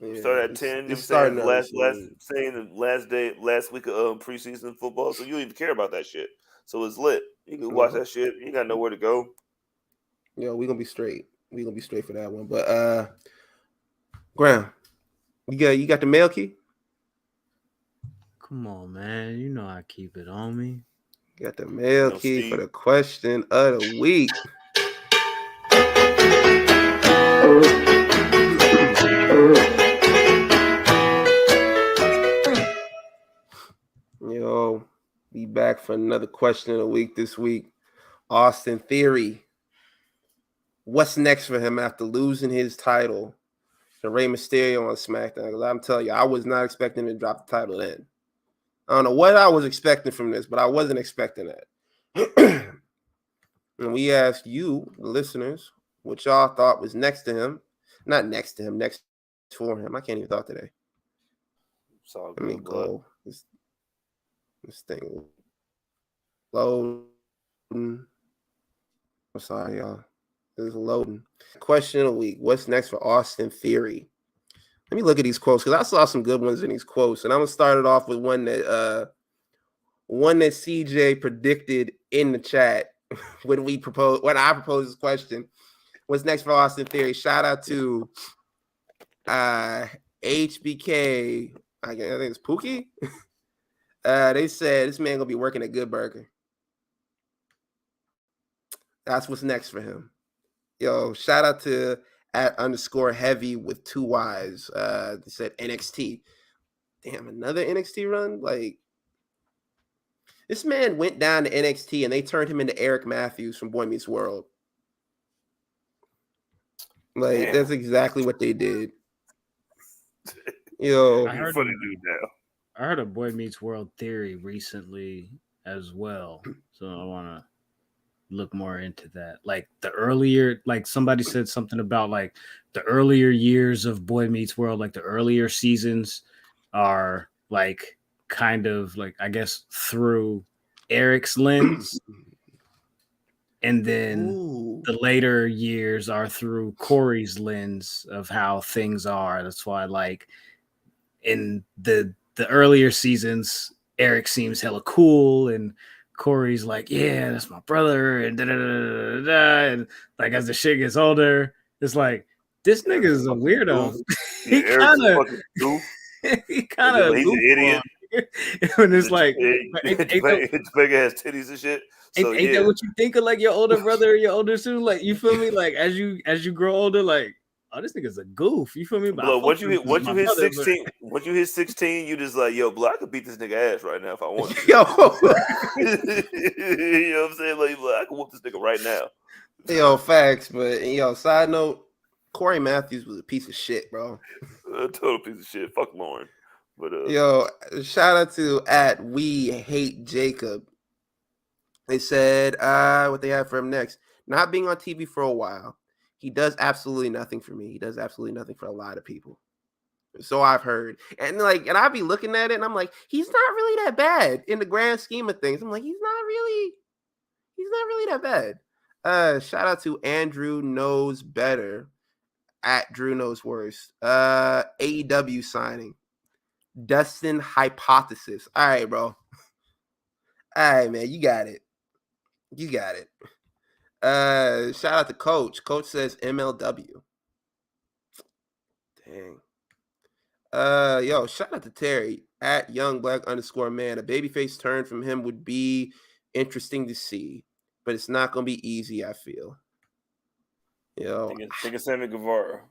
Yeah, start at 10. It's starting last week of preseason football. So you don't even care about that shit. So it's lit. You can watch that shit. You got nowhere to go. Yo, we're gonna be straight. We're gonna be straight for that one. But Graham, you got the mail key? Come on, man. You know I keep it on me. Got the mail key Steve. For the question of the week. Yo, be back for another question of the week this week. Austin Theory. What's next for him after losing his title to Rey Mysterio on SmackDown? Because I'm telling you, I was not expecting him to drop the title then. I don't know what I was expecting from this, but I wasn't expecting that. And we asked you, the listeners, what y'all thought was next to him. Not next to him, next for him. I can't even talk today. Let me go. This thing loading. I'm sorry, y'all. This is loading. Question of the week. What's next for Austin Theory? Let me look at these quotes because I saw some good ones in these quotes. And I'm gonna start it off with one that CJ predicted in the chat when I proposed this question. What's next for Austin Theory? Shout out to HBK. I think it's Pookie. They said this man gonna be working at Good Burger. That's what's next for him. Yo, shout out to @_heavy with 2 Y's. They said NXT. Damn, another NXT run? Like, this man went down to NXT and they turned him into Eric Matthews from Boy Meets World. Like, damn. That's exactly what they did. Yo, I heard a Boy Meets World theory recently as well, so I want to look more into that. Like the earlier, like somebody said something about like the earlier years of Boy Meets World, like the earlier seasons are like kind of like, I guess, through Eric's lens, and then the later years are through Corey's lens of how things are. That's why, like, in the earlier seasons, Eric seems hella cool, and Corey's like, yeah, that's my brother, and da-da-da-da-da-da. And like as the shit gets older, it's like this nigga is a weirdo. He kind of he's an idiot. When it's like, Jamaica has titties and shit. So ain't that what you think of like your older brother or your older sister? Like, you feel me? Like as you grow older, like, oh, this nigga's a goof. You feel me? But once you hit 16, you just like, yo, bro, I could beat this nigga ass right now if I want to. Yo, you know what I'm saying? Like, I can whoop this nigga right now. Yo, facts. But yo, side note, Corey Matthews was a piece of shit, bro. A total piece of shit. Fuck Lauren. But yo, shout out to @WeHateJacob. They said what they have for him next. Not being on TV for a while. He does absolutely nothing for me. He does absolutely nothing for a lot of people. So I've heard. And I'll be looking at it and I'm like, he's not really that bad in the grand scheme of things. I'm like, he's not really that bad. Shout out to Andrew Knows Better @Drew Knows Worst. AEW signing. Dustin Hypothesis. All right, bro. All right, man. You got it. Shout out to Coach. Coach says MLW. Dang. Yo, shout out to Terry @YoungBlack_man. A babyface turn from him would be interesting to see, but it's not gonna be easy, I feel. Yo, think of Sammy Guevara.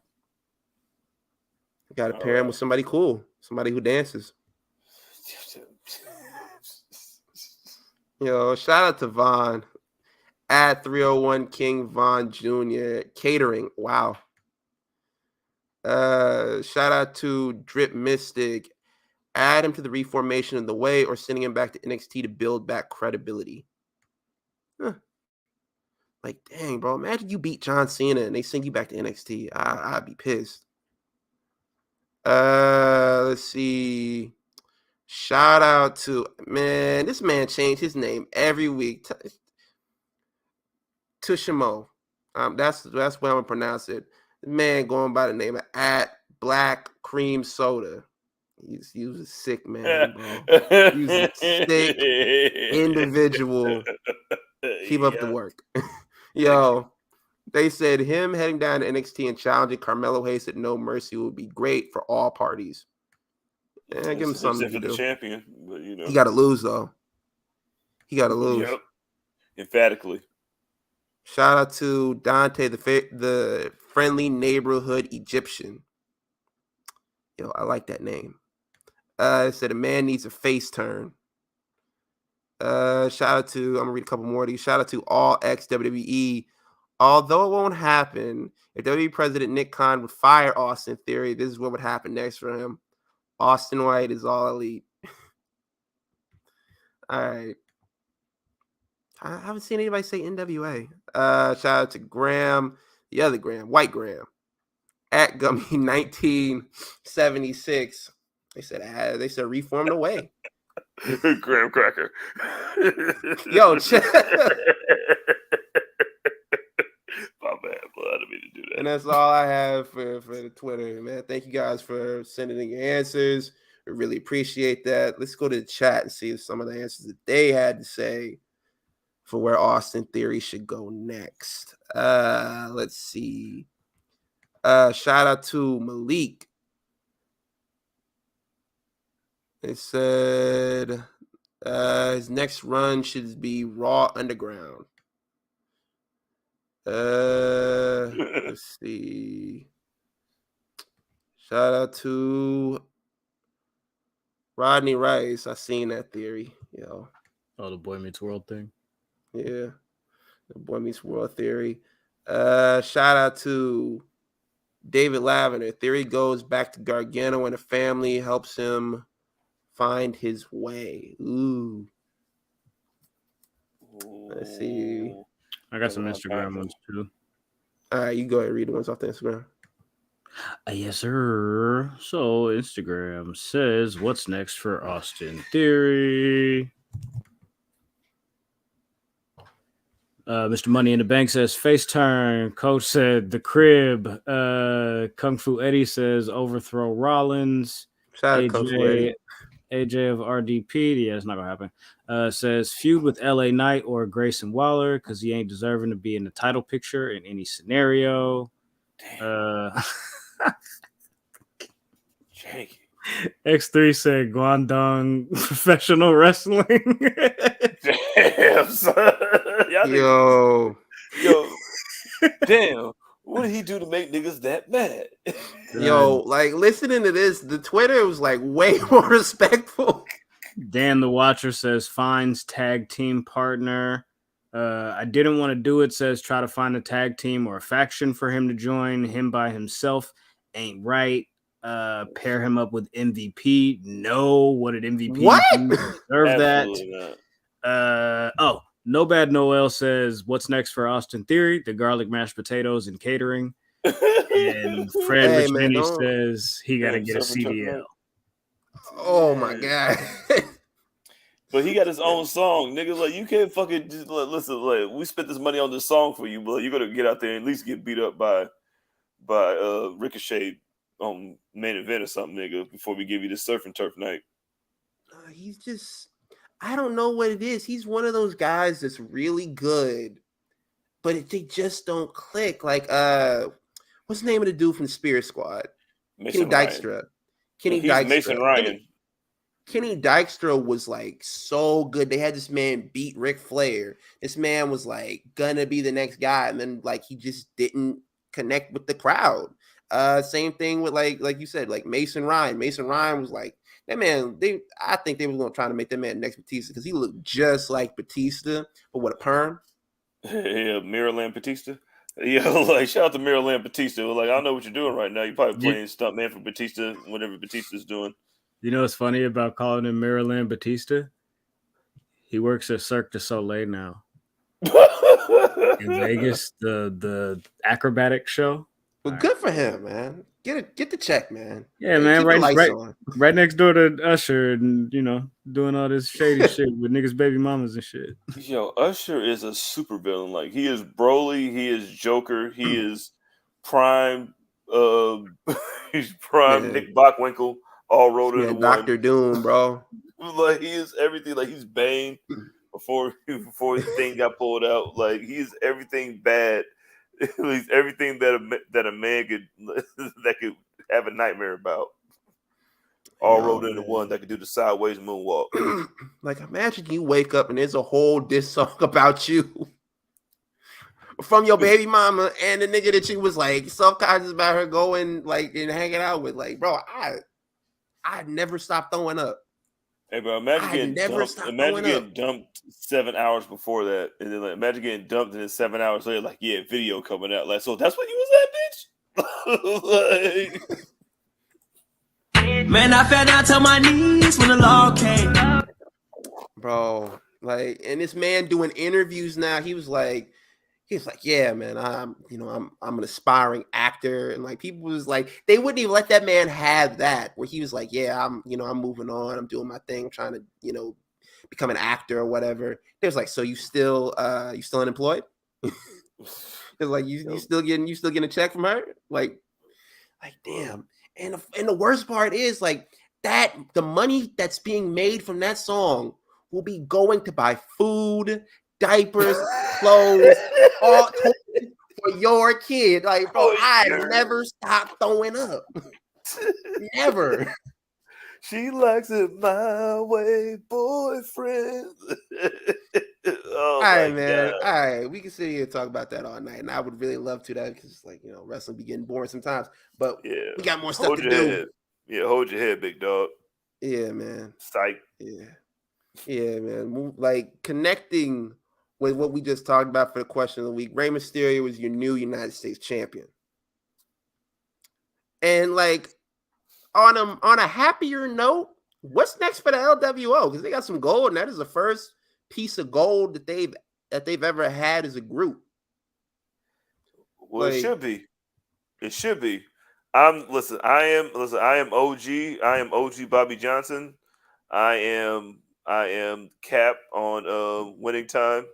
Gotta pair him with somebody cool, somebody who dances. Yo, shout out to Vaughn @301 King Vaughn Jr. Catering. Wow. Shout out to Drip Mystic. Add him to the reformation of the way or sending him back to NXT to build back credibility. Huh. Like, dang, bro. Imagine you beat John Cena and they send you back to NXT. I'd be pissed. Let's see. Shout out to, man, this man changed his name every week. Tushimo. That's the way I'm gonna pronounce it. The man going by the name of @Black Cream Soda. He was a sick man, bro. He was a sick individual. Keep up the work. Yo, they said him heading down to NXT and challenging Carmelo Hayes at No Mercy would be great for all parties. Yeah, give him something to do. The champion, but you know, he got to lose though. He got to lose. Yep. Emphatically. Shout out to Dante, the friendly neighborhood Egyptian. Yo, I like that name. It said a man needs a face turn. Shout out to, I'm gonna read a couple more of these. Shout out to all ex WWE. Although it won't happen, if WWE President Nick Khan would fire Austin Theory, this is what would happen next for him. Austin White is all elite. All right. I haven't seen anybody say NWA. Shout out to Graham, the other Graham, White Graham, at Gummy 1976. They said reform the way. Graham Cracker. Yo, my bad, bro. I didn't mean to do that. and that's all I have for the Twitter, man. Thank you guys for sending in your answers. We really appreciate that. Let's go to the chat and see if some of the answers that they had to say for where Austin Theory should go next. Let's see. Shout out to Malik. They said his next run should be Raw Underground. Let's see. Shout out to Rodney Rice. I seen that theory. Yo. Oh, the Boy Meets World thing. Yeah. The Boy Meets World theory. Shout out to David Lavender. Theory goes back to Gargano and the family, helps him find his way. Ooh. Let's see. I got some Instagram ones too. All right, you go ahead and read the ones off the Instagram. Yes, sir. So Instagram says, "What's next for Austin Theory?" Mr. Money in the Bank says, "Face turn." Coach said, "The crib." Kung Fu Eddie says, "Overthrow Rollins." Shout out to Kung Fu Eddie. AJ of RDP, yeah, it's not gonna happen. Says feud with LA Knight or Grayson Waller because he ain't deserving to be in the title picture in any scenario. X3 said Guangdong professional wrestling. Damn, son. Yo, damn. What did he do to make niggas that mad? Yo, like listening to this, the Twitter was like way more respectful. Dan the Watcher says finds tag team partner. I didn't want to do it. Says try to find a tag team or a faction for him to join. Him by himself ain't right. Pair him up with MVP. No, what did MVP what? Deserve that? Oh, No Bad Noel says what's next for Austin Theory? The garlic mashed potatoes and catering. And Fred Rich Vinny says he got to get a CDL. Oh my god. But he got his own song, niggas. Like you can't fucking just listen. Like we spent this money on this song for you, but you're gonna get out there and at least get beat up by Ricochet on main event or something, nigga. Before we give you the surf and turf night. He's just, I don't know what it is. He's one of those guys that's really good, but they just don't click. Like what's the name of the dude from the Spirit Squad? Mason Kenny Dykstra. Kenny Dykstra. Mason Ryan. Kenny Dykstra was like so good. They had this man beat Ric Flair. This man was like gonna be the next guy, and then like he just didn't connect with the crowd. Same thing with like you said, like Mason Ryan. Mason Ryan was like that man. I think they were gonna try to make that man next Batista because he looked just like Batista, but with a perm. Yeah, Maryland Batista. Yeah, like shout out to Maryland Batista. Like I know what you're doing right now. You're probably playing stuntman for Batista, whatever Batista's doing. You know what's funny about calling him Maryland Batista? He works at Cirque du Soleil now. In Vegas, the acrobatic show. Well, good for him, man. Get the check, man. Yeah, man. Right next door to Usher, and doing all this shady shit with niggas' baby mamas and shit. Yo, Usher is a super villain. Like he is Broly, he is Joker, he is prime. He's prime Nick Bockwinkel. All rolled into one. Dr. Doom, bro. Like he is everything. Like he's Bane before his thing got pulled out. Like he's everything bad. He's everything that a man could have a nightmare about. All rolled into one that could do the sideways moonwalk. Like imagine you wake up and there's a whole diss song about you from your baby mama and the nigga that you was like self-conscious about her going like and hanging out with. Like, bro, I never stopped throwing up. Hey, bro, imagine I getting never dumped. stopped Imagine going up. getting dumped 7 hours before that, and then like, imagine getting dumped, and then 7 hours later, like, yeah, video coming out. Like, so that's what you was at, bitch. Like, Man, I fell down to my knees when the law came. Bro, like, and this man doing interviews now, he was like, yeah, man, I'm an aspiring actor, and like people was like, they wouldn't even let that man have that, where he was like, yeah, I'm moving on, I'm doing my thing, trying to, become an actor or whatever. They was like, so you still unemployed? It's like you still getting a check from her? Like damn. And the worst part is like that the money that's being made from that song will be going to buy food, diapers, clothes, all for your kid. Like, bro, I never stop throwing up. Never. She likes it my way, boyfriend. All right, man. God. All right, we can sit here and talk about that all night, and I would really love to that because, like, wrestling be getting boring sometimes. But yeah, we got more stuff to do. Head. Yeah, hold your head, big dog. Yeah, man. Psych. Yeah, man. Like connecting with what we just talked about for the question of the week. Rey Mysterio was your new United States champion, and like on a happier note, what's next for the LWO? Because they got some gold, and that is the first piece of gold that they've ever had as a group. Well, like, it should be. It should be. I am OG. I am OG Bobby Johnson. I am Cap on Winning Time.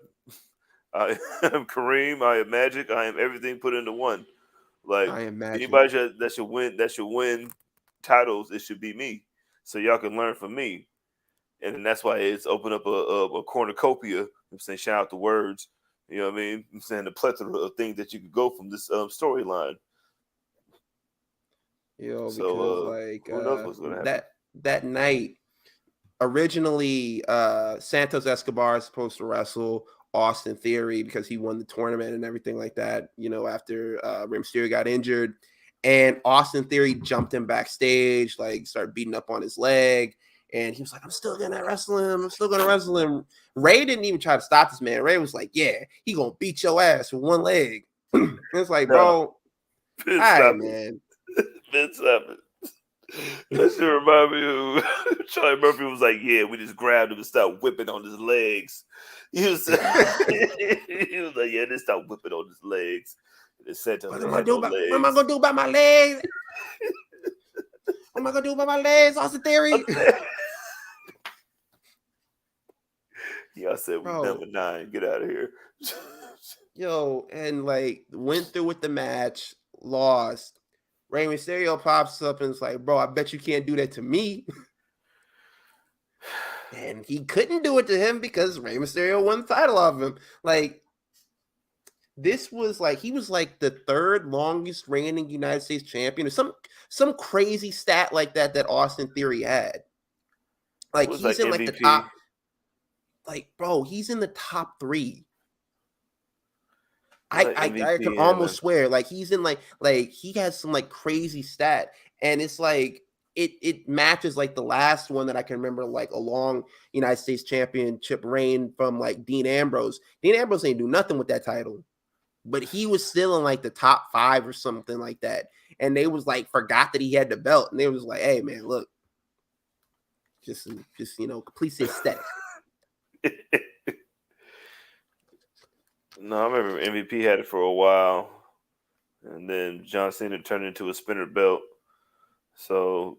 I am Kareem. I am Magic. I am everything put into one. Like I am Magic. Anybody that should win titles, it should be me. So y'all can learn from me. And that's why it's opened up a cornucopia. I'm saying, shout out the words. You know what I mean? I'm saying the plethora of things that you could go from this storyline. Because who knows what's gonna happen? That night, originally Santos Escobar is supposed to wrestle Austin Theory because he won the tournament and everything like that. After Rey Mysterio got injured, and Austin Theory jumped him backstage, like started beating up on his leg. And he was like, I'm still going to wrestle him. Ray didn't even try to stop this man. Ray was like, yeah, he going to beat your ass with one leg. It's like, bro, all right, man. Vince happened. That shit remind me of Charlie Murphy was like, yeah, we just grabbed him and started whipping on his legs. He was like, yeah, they started whipping on his legs. What am I going to do about my legs? What am I going to do about my legs, Austin Theory? Yeah, I said we number 9. Get out of here. Yo, and like went through with the match, lost. Rey Mysterio pops up and it's like, bro, I bet you can't do that to me. And he couldn't do it to him because Rey Mysterio won the title off him. Like, this was like, he was like the 3rd longest reigning United States champion, or some crazy stat like that Austin Theory had. Like, he's like in MVP? Like the top. Like, bro, he's in the top 3. I can almost swear, like he's in like he has some like crazy stat, and it's like it matches like the last one that I can remember, like a long United States Championship reign from like Dean Ambrose. Dean Ambrose ain't do nothing with that title, but he was still in like the top 5 or something like that. And they was like forgot that he had the belt, and they was like, hey man, look, just complete aesthetic. No, I remember MVP had it for a while, and then John Cena turned into a spinner belt. So,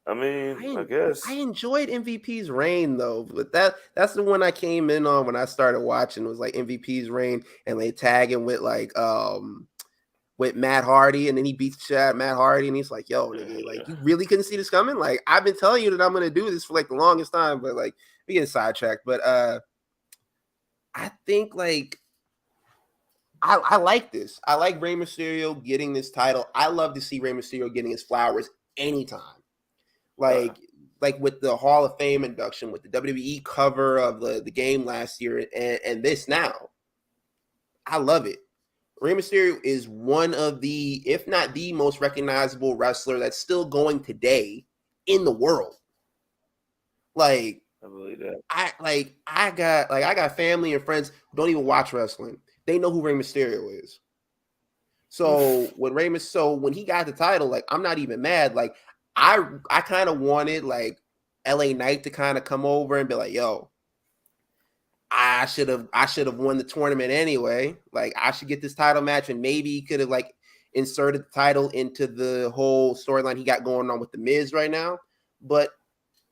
I mean, I guess I enjoyed MVP's reign though, but that's the one I came in on when I started watching. Was like MVP's reign, and they tagging with like with Matt Hardy, and then he beats Matt Hardy, and he's like, "Yo, nigga, like you really couldn't see this coming? Like I've been telling you that I'm gonna do this for like the longest time, but like we get sidetracked." But I think like I like this. I like Rey Mysterio getting this title. I love to see Rey Mysterio getting his flowers anytime. Like with the Hall of Fame induction, with the WWE cover of the game last year, and this now. I love it. Rey Mysterio is one of the, if not the most recognizable wrestler that's still going today in the world. Like, I believe that. I got family and friends who don't even watch wrestling. They know who Rey Mysterio is. So when he got the title, like, I'm not even mad. Like, I kind of wanted like LA Knight to kind of come over and be like, yo, I should have won the tournament anyway. Like, I should get this title match, and maybe he could have like inserted the title into the whole storyline he got going on with the Miz right now. But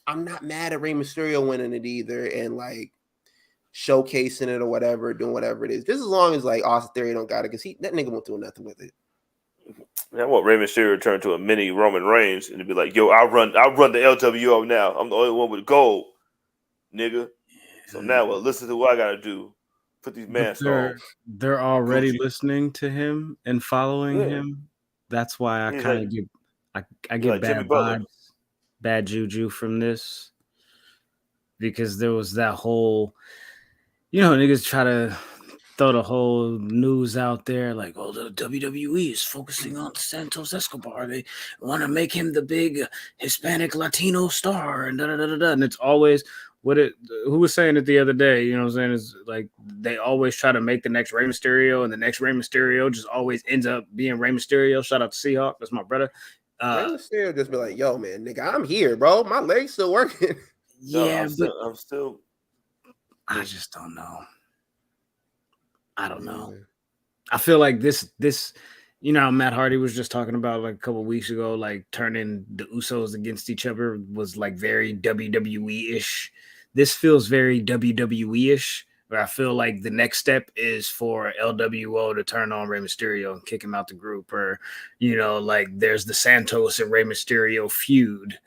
I'm not mad at Rey Mysterio winning it either, and like showcasing it or whatever, doing whatever it is. Just as long as like Austin Theory don't got it, because that nigga won't do nothing with it. I want Rey Mysterio to turn to a mini Roman Reigns and to be like, yo, I'll run the LWO now. I'm the only one with gold, nigga. So now, well, listen to what I gotta do. Put these masks on. They're already Gucci. listening to him and following him. That's why I kind of get I get like bad Jimmy Butler. vibes, bad juju from this, because there was that whole, niggas try to throw the whole news out there like, oh, the WWE is focusing on Santos Escobar. They want to make him the big Hispanic Latino star, and and it's always who was saying it the other day, you know what I'm saying, is like they always try to make the next Rey Mysterio, and the next Rey Mysterio just always ends up being Rey Mysterio. Shout out to Seahawk, that's my brother. Rey Mysterio just be like, yo, man, nigga, I'm here, bro. My leg's still working. Yeah, I'm still. I just don't know. I don't know. I feel like this, Matt Hardy was just talking about like a couple of weeks ago, like turning the Usos against each other was like very WWE-ish. This feels very WWE-ish, where I feel like the next step is for LWO to turn on Rey Mysterio and kick him out the group, or, like there's the Santos and Rey Mysterio feud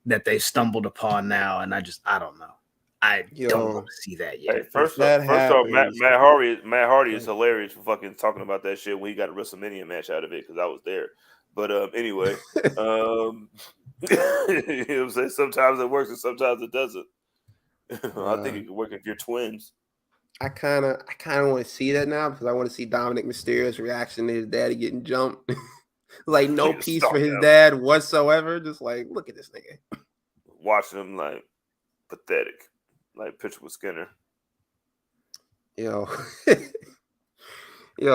that they stumbled upon now, and I don't know. I don't want to see that yet. Hey, first off, Matt Hardy is hilarious for fucking talking about that shit when he got a WrestleMania match out of it, because I was there. But anyway, you know what I'm saying? Sometimes it works and sometimes it doesn't. I think it can work if you're twins. I kind of want to see that now, because I want to see Dominic Mysterio's reaction to his daddy getting jumped. Like, no peace for his dad whatsoever. Just like, look at this nigga. Watching him like pathetic. Like picture with Skinner. Yo,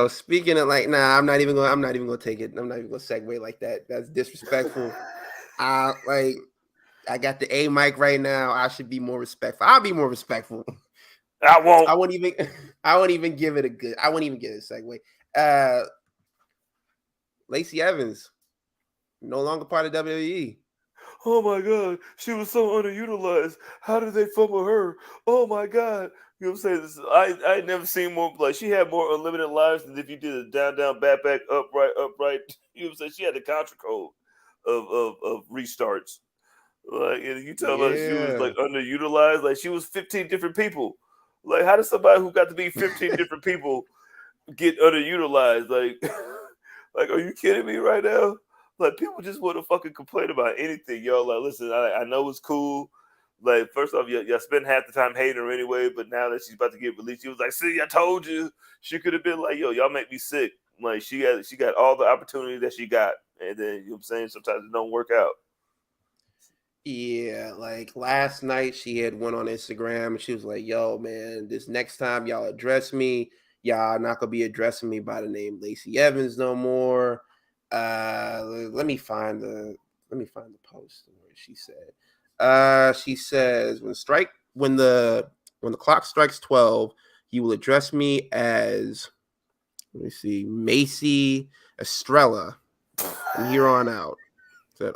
speaking of like, I'm not even gonna take it. I'm not even gonna segue like that. That's disrespectful. I got the A mic right now. I should be more respectful. I'll be more respectful. I won't. I won't even give it I won't even give it a segue. Lacey Evans, no longer part of WWE. Oh my God, she was so underutilized. How did they fumble her? Oh my God. You know what I'm saying? I ain't never seen more, like, she had more unlimited lives than if you did a down, back, upright. You know what I'm saying? She had the contra code of restarts. Like, and you tell her she was like underutilized, like she was 15 different people. Like, how does somebody who got to be 15 different people get underutilized? Like, are you kidding me right now? Like, people just want to fucking complain about anything, yo. Like, listen, I know it's cool. Like, first off, y'all spend half the time hating her anyway, but now that she's about to get released, she was like, see, I told you. She could have been like, yo, y'all make me sick. Like, she got all the opportunity that she got. And then, you know what I'm saying, sometimes it don't work out. Yeah, like last night she had went on Instagram and she was like, yo, man, this next time y'all address me, y'all not gonna be addressing me by the name Lacey Evans no more. Let me find the post where she said. She says when the clock strikes 12, you will address me as, let me see, Macy Estrella from here on out. Said,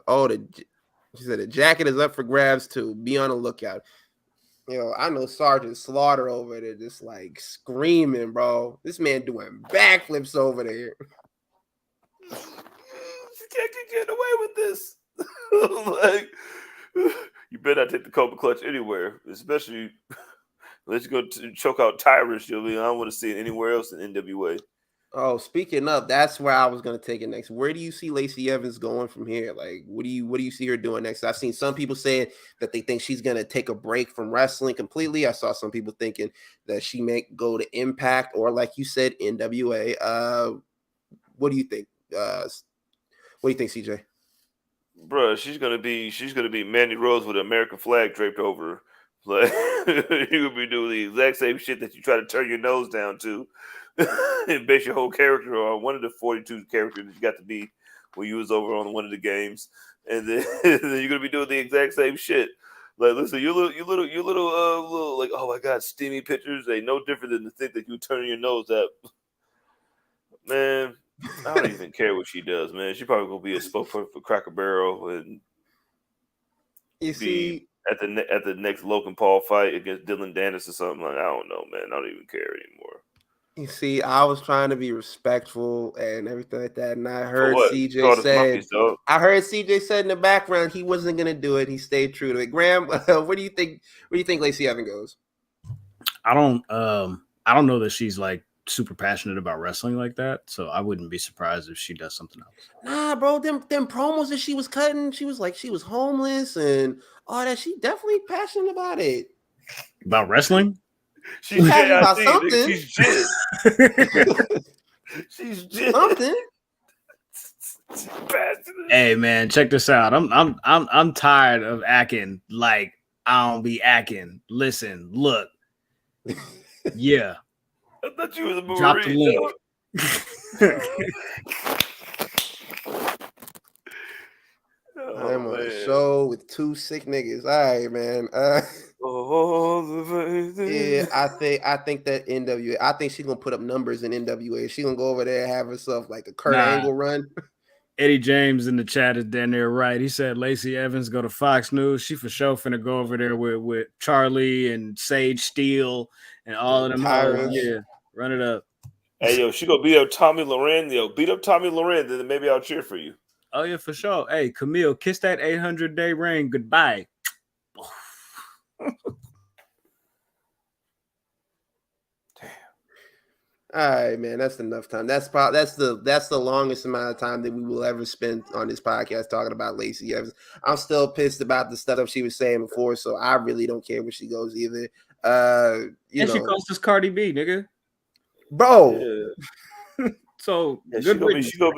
she said the jacket is up for grabs too. Be on the lookout. I know Sergeant Slaughter over there just like screaming, bro. This man doing backflips over there. She can't keep getting away with this. Like, you better not take the Cobra Clutch anywhere, especially unless you go to choke out Tyrus. I don't want to see it anywhere else in NWA. Oh, speaking of, that's where I was gonna take it next. Where do you see Lacey Evans going from here? Like, what do you see her doing next? I've seen some people saying that they think she's gonna take a break from wrestling completely. I saw some people thinking that she may go to Impact or, like you said, NWA. What do you think? What do you think, CJ? Bruh, she's gonna be Mandy Rose with an American flag draped over her. Like you could be doing the exact same shit that you try to turn your nose down to, and base your whole character on one of the 42 characters that you got to be when you was over on one of the games, and then, then you're gonna be doing the exact same shit. Like, listen, you little like, oh my god, steamy pictures ain't no different than the thing that you turn your nose at. Man, I don't even care what she does, man. She probably gonna be a spokesperson for Cracker Barrel and You see, at the next Logan Paul fight against Dylan Dennis or something. Like, I don't know, man. I don't even care anymore. you see, I was trying to be respectful and everything like that, and I heard what? CJ said. Monkeys, dog. I heard CJ said in the background he wasn't gonna do it. He stayed true to it. Graham, what do you think? Where do you think Lacey Evans goes? I don't know that she's like super passionate about wrestling like that, so I wouldn't be surprised if she does something else. Nah, bro, them promos that she was cutting, she was like she was homeless and all that. She definitely passionate about it. About wrestling? She's passionate about JIC, something. nigga. She's jizz. She's jizz. Something. Hey man, check this out. I'm tired of acting like I don't be acting. Listen, look. Yeah. I thought you was a movie. Drop the link. I'm on a show with two sick niggas. All right, man. Yeah, I think that NWA. I think she's gonna put up numbers in NWA. She's gonna go over there and have herself like a Kurt Angle run. Eddie James in the chat is down there, right? He said Lacey Evans go to Fox News. She for sure finna go over there with Charlie and Sage Steele and all of them. Yeah, run it up. Hey, yo, she gonna beat up Tommy Loren. Yo, beat up Tommy Loren, then maybe I'll cheer for you. Oh, yeah, for sure. Hey, Camille, kiss that 800-day ring goodbye. All right, man. That's enough time. That's the longest amount of time that we will ever spend on this podcast talking about Lacey Evans. I'm still pissed about the stuff she was saying before, so I really don't care where she goes either. She calls us Cardi B, nigga. Bro. Yeah. So yeah, she gonna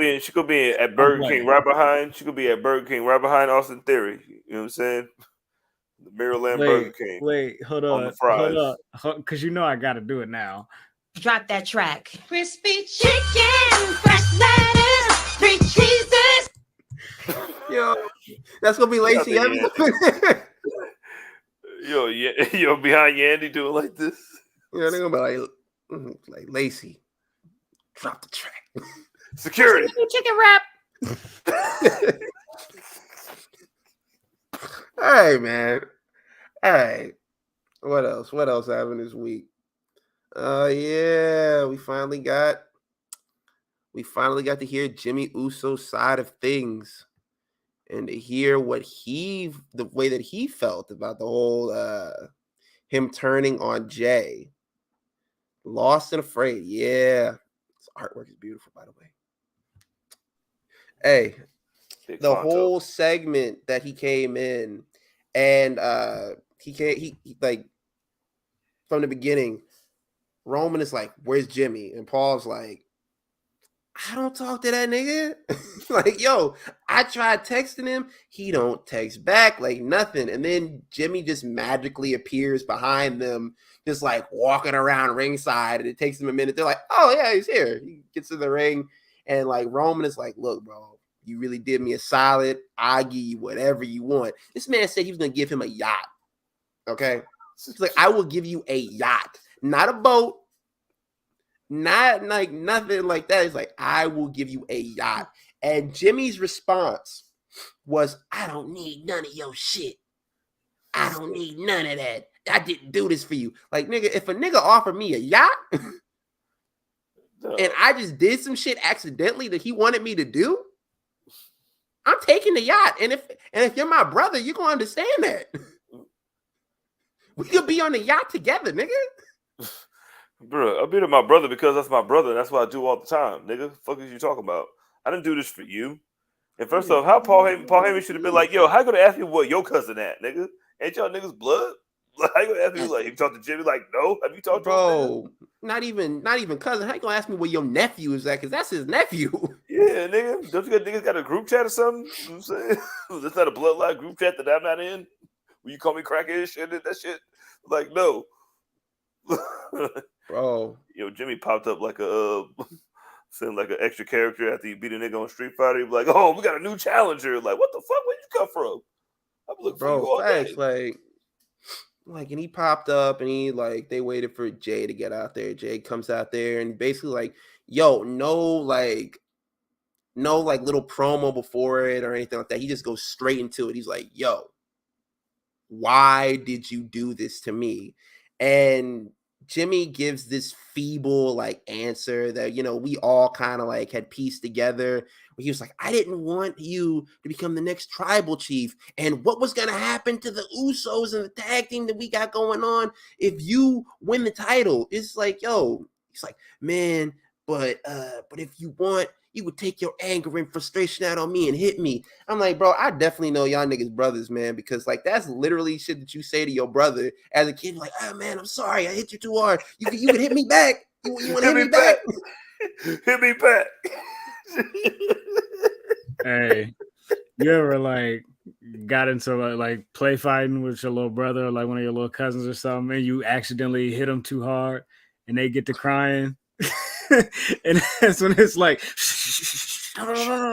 be at Burger King right behind. She gonna be at Burger King right behind Austin Theory. You know what I'm saying? The Maryland Burger King. Wait, hold on. Hold on. Because you know I gotta do it now. Drop that track. Crispy chicken, fresh lettuce, 3 cheeses. Yo, that's gonna be Lacey Evans. Yo, behind Yandy doing like this. Yeah, they're gonna be like Lacey, drop the track. Security. Chicken wrap. All right, man. All right. What else? What else happened this week? Yeah, we finally got to hear Jimmy Uso's side of things and to hear the way that he felt about the whole him turning on Jey. Lost and Afraid. Yeah. His artwork is beautiful, by the way. Hey, the whole segment that he came in and he like from the beginning, Roman is like, "Where's Jimmy?" And Paul's like, "I don't talk to that nigga." Like, yo, I tried texting him. He don't text back, like nothing. And then Jimmy just magically appears behind them, just like walking around ringside. And it takes him a minute. They're like, "Oh, yeah, he's here." He gets in the ring. And like Roman is like, "Look, bro, you really did me a solid. I'll give you whatever you want." This man said he was going to give him a yacht. Okay? He's like, "I will give you a yacht. Not a boat, not like nothing like that." He's like, "I will give you a yacht." And Jimmy's response was, "I don't need none of your shit. I don't need none of that. I didn't do this for you." Like, nigga, if a nigga offered me a yacht and I just did some shit accidentally that he wanted me to do, I'm taking the yacht. And if you're my brother, you're gonna understand that. We could be on the yacht together, neyga. Bro, I beat up my brother because that's my brother. And that's what I do all the time, nigga. Fuck is you talking about? I didn't do this for you. And first off, how Paul Heyman should have been like, "Yo, how you gonna ask me what your cousin at, nigga? Ain't y'all niggas blood?" Like, how you gonna ask me like, "Have you talked to Jimmy?" Like, no. Have you talked to him? Bro, not even cousin. How you gonna ask me where your nephew is at? Because that's his nephew. Yeah, nigga. Don't you got niggas got a group chat or something? You know what I'm saying? That's not a bloodline group chat that I'm not in. Will you call me crackhead shit and that shit? Like, no. Bro. Jimmy popped up like saying like an extra character after he beat a nigga on Street Fighter. He'd be like, oh, we got a new challenger. Like, what the fuck? Where'd you come from? I've been looking for you all facts, day. And he popped up and they waited for Jey to get out there. Jey comes out there and basically no little promo before it or anything like that. He just goes straight into it. He's like, yo, why did you do this to me? And Jimmy gives this feeble answer that we all kind of had pieced together. Where he was like, I didn't want you to become the next tribal chief, and what was gonna happen to the Usos and the tag team that we got going on if you win the title? It's like, yo, he's like, man, but if you want, you would take your anger and frustration out on me and hit me. I'm like, bro, I definitely know y'all niggas brothers, man, because that's literally shit that you say to your brother as a kid. Like, oh man, I'm sorry, I hit you too hard. You can hit me back. You want to hit me back? Hit me back. Hey, you ever got into play fighting with your little brother or one of your little cousins or something, and you accidentally hit them too hard and they get to crying? And that's when it's like,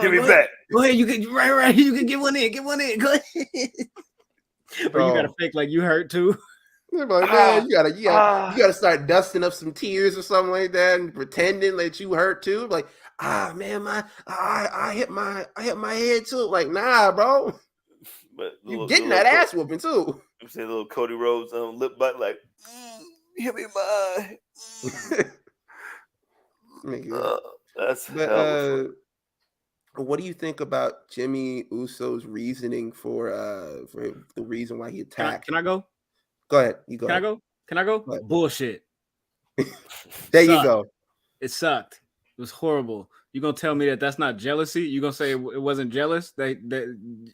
give me back. Go ahead, you can right. You can get one in. Go ahead. Or you gotta fake like you hurt too. Like, man, you gotta start dusting up some tears or something like that and pretending that you hurt too. Like, man, I hit my head too. Like, nah, bro. But you getting that ass whooping too. I'm saying little Cody Rhodes lip butt like, hit me my. That's what do you think about Jimmy Uso's reasoning for the reason why he attacked? Can I go? Go ahead. You go. Can I go? Bullshit. There you go. It sucked. It was horrible. You gonna tell me that that's not jealousy? You gonna say it wasn't jealous? That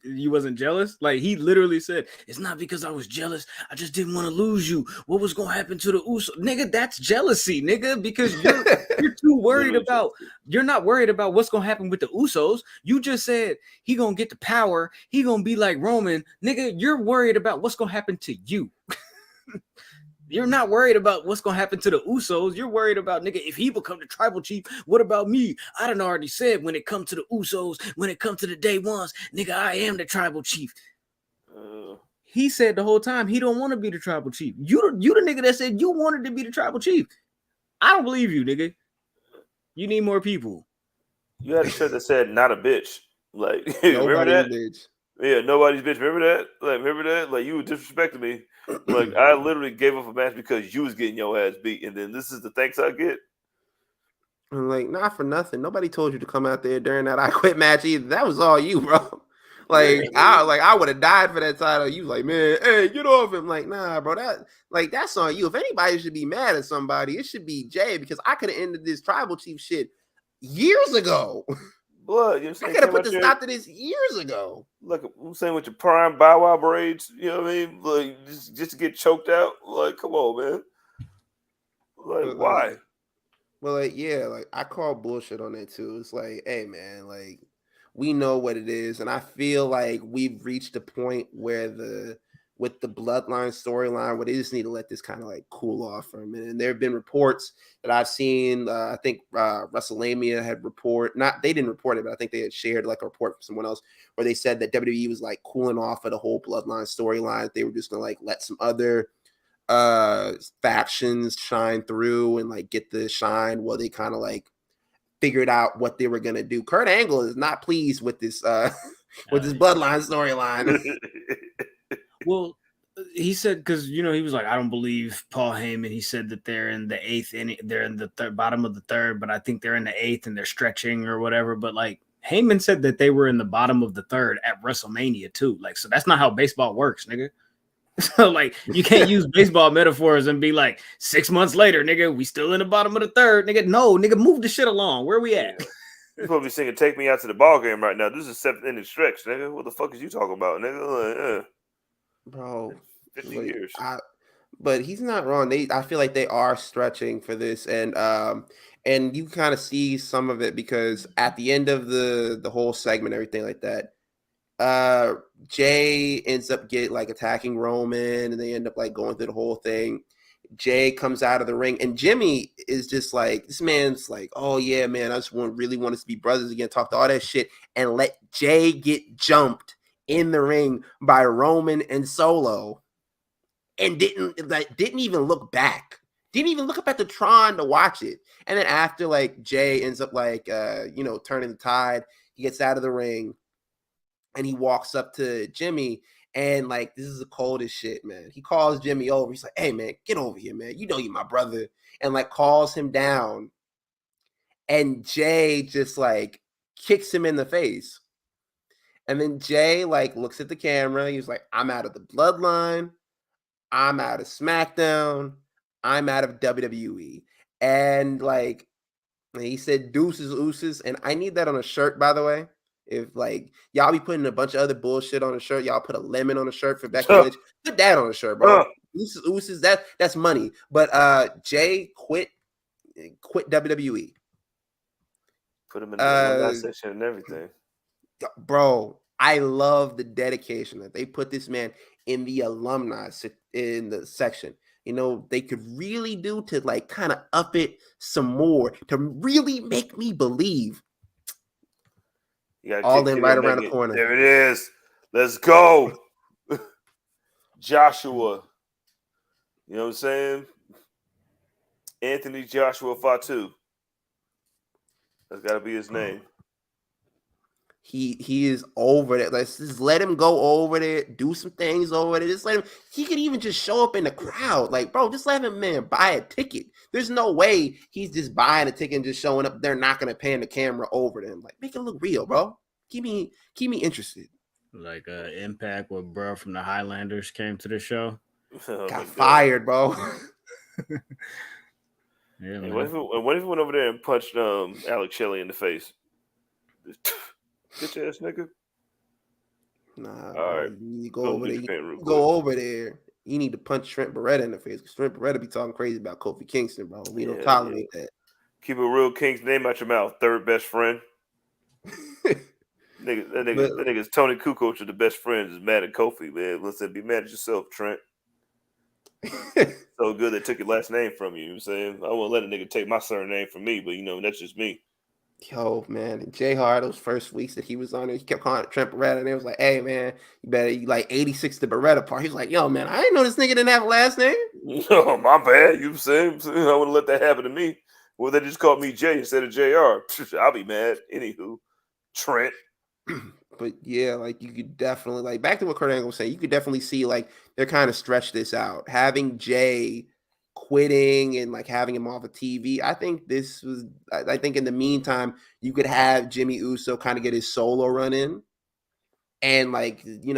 you wasn't jealous? Like, he literally said, it's not because I was jealous. I just didn't want to lose you. What was gonna happen to the Uso? Nigga, that's jealousy, nigga, because you're too worried about, you're not worried about what's gonna happen with the Usos. You just said he gonna get the power. He gonna be like Roman. Nigga, you're worried about what's gonna happen to you. You're not worried about what's going to happen to the Usos. You're worried about, nigga, if he become the tribal chief, what about me? I done already said when it comes to the Usos, when it comes to the day ones, nigga, I am the tribal chief. He said the whole time he don't want to be the tribal chief. You the nigga that said you wanted to be the tribal chief. I don't believe you, nigga. You need more people. You had a shirt that said not a bitch. Like, remember that? Bitch. Yeah, nobody's bitch. Remember that? Remember that? Like, you were disrespecting me. Like, I literally gave up a match because you was getting your ass beat, and then this is the thanks I get. I'm like, not for nothing. Nobody told you to come out there during that I Quit match either. That was all you, bro. I would have died for that title. You was like, man, hey, get off him. Like, nah, bro. That's on you. If anybody should be mad at somebody, it should be Jey, because I could have ended this tribal chief shit years ago. Blood, I could have put this stop to this years ago. Look, I'm saying with your prime Bow Wow braids, you know what I mean? Like, just to get choked out. Like, come on, man. Like, why? Well, I call bullshit on that too. It's like, hey, man, like, we know what it is, and I feel like we've reached a point where with the bloodline storyline, where they just need to let this kind of cool off for a minute. And there have been reports that I've seen. I think WrestleMania had they didn't report it, but I think they had shared a report from someone else where they said that WWE was cooling off of the whole bloodline storyline. They were just gonna let some other factions shine through and get the shine while they kind of figured out what they were gonna do. Kurt Angle is not pleased with this with this bloodline storyline. Well, he said, because he was like, I don't believe Paul Heyman. He said that they're in the eighth inning, they're in the bottom of the third, but I think they're in the eighth and they're stretching or whatever. But Heyman said that they were in the bottom of the third at WrestleMania too. So that's not how baseball works, nigga. So you can't use baseball metaphors and be like 6 months later, nigga, we still in the bottom of the third, nigga. No, nigga, move the shit along. Where we at? You're supposed to be singing "Take Me Out to the Ball Game" right now. This is 7th inning stretch, nigga. What the fuck is you talking about, nigga? Bro, 50 years. But he's not wrong. I feel like they are stretching for this, and and you kind of see some of it because at the end of the whole segment, everything like that, Jey ends up attacking Roman, and they end up going through the whole thing. Jey comes out of the ring, and Jimmy is just this man's oh yeah, man, I just really want us to be brothers again, talk to all that shit, and let Jey get jumped in the ring by Roman and Solo, and didn't even look back, didn't even look up at the Tron to watch it. And then after Jey ends up turning the tide, he gets out of the ring, and he walks up to Jimmy. And this is the coldest shit, man. He calls Jimmy over. He's like, "Hey, man, get over here, man. You know you're my brother." And calls him down. And Jey just kicks him in the face. And then Jey looks at the camera. He's like, "I'm out of the bloodline. I'm out of SmackDown. I'm out of WWE." And he said, "Deuces, ooses." And I need that on a shirt, by the way. If y'all be putting a bunch of other bullshit on a shirt, y'all put a lemon on a shirt for Becky Lynch. Put that on a shirt, bro. Deuces, ooses, that's money. But Jey quit WWE. Put him in the alumni section and everything. Bro, I love the dedication that they put this man in the alumni in the section. They could really do to kind of up it some more to really make me believe. All in right around the corner. There it is. Let's go. Joshua. You know what I'm saying? Anthony Joshua Fatu. That's got to be his name. He is over there. Let's just let him go over there, do some things over there. Just let him. He could even just show up in the crowd. Bro, just let him, man, buy a ticket. There's no way he's just buying a ticket and just showing up. They're not gonna pan the camera over to him. Make it look real, bro. Keep me interested. Impact where bro from the Highlanders came to the show. Got fired, bro. Yeah, what if he went over there and punched Alex Shelley in the face? Bitch ass nigga. Nah, all right. You go over there. Go over there. You need to punch Trent Beretta in the face because Trent Beretta be talking crazy about Kofi Kingston, bro. We don't tolerate that. Keep a real King's name out your mouth. Third best friend. That nigga's Tony Kukoc, the best friend, is mad at Kofi, man. Listen, be mad at yourself, Trent. So good they took your last name from you. You know what I'm saying? I won't let a nigga take my surname from me, but that's just me. Yo, man, Jay Hart, those first weeks that he was on there, he kept calling it Trent Beretta, and it was like, "Hey, man, you better 86 the Beretta part." He was like, "Yo, man, I didn't know this nigga didn't have a last name." No, my bad. You know what I'm saying? I wouldn't let that happen to me. Well, they just called me Jay instead of JR. I'll be mad. Anywho, Trent. But yeah, you could definitely back to what Kurt Angle was saying. You could definitely see they're kind of stretched this out. Having Jay quitting and having him off of TV. I think in the meantime, you could have Jimmy Uso kind of get his solo run in and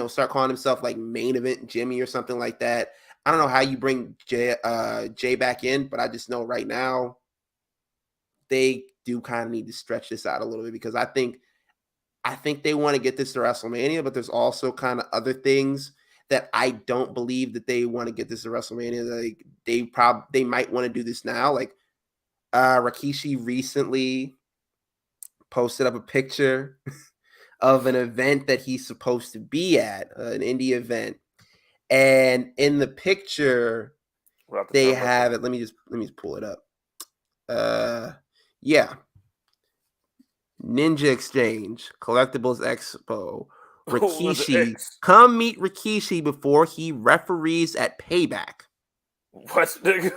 start calling himself main event Jimmy or something like that. I don't know how you bring Jay back in, but I just know right now they do kind of need to stretch this out a little bit because I think they want to get this to WrestleMania, but there's also kind of other things that I don't believe that they want to get this to WrestleMania. They might want to do this now. Rikishi recently posted up a picture of an event that he's supposed to be at, an indie event. And in the picture, they have it. Let me just pull it up. Yeah. Ninja Exchange, Collectibles Expo. Rikishi, come meet Rikishi before he referees at Payback. What, nigga?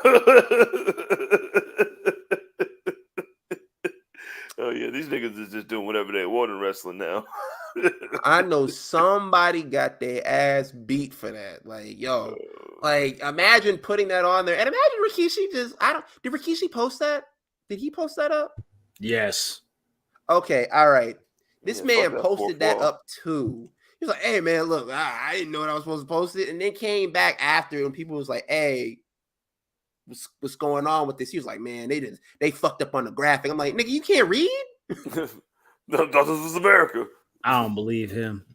Oh yeah, these niggas is just doing whatever they want in wrestling now. I know somebody got their ass beat for that. Imagine putting that on there, and imagine Rikishi did Rikishi post that? Did he post that up? Yes. Okay, all right. This man posted that up too. He was like, "Hey man, look, I didn't know that I was supposed to post it," and then came back after it, and people was like, "Hey, what's going on with this?" He was like, "Man, they fucked up on the graphic." I'm like, "Nigga, you can't read?" No, this was America. I don't believe him.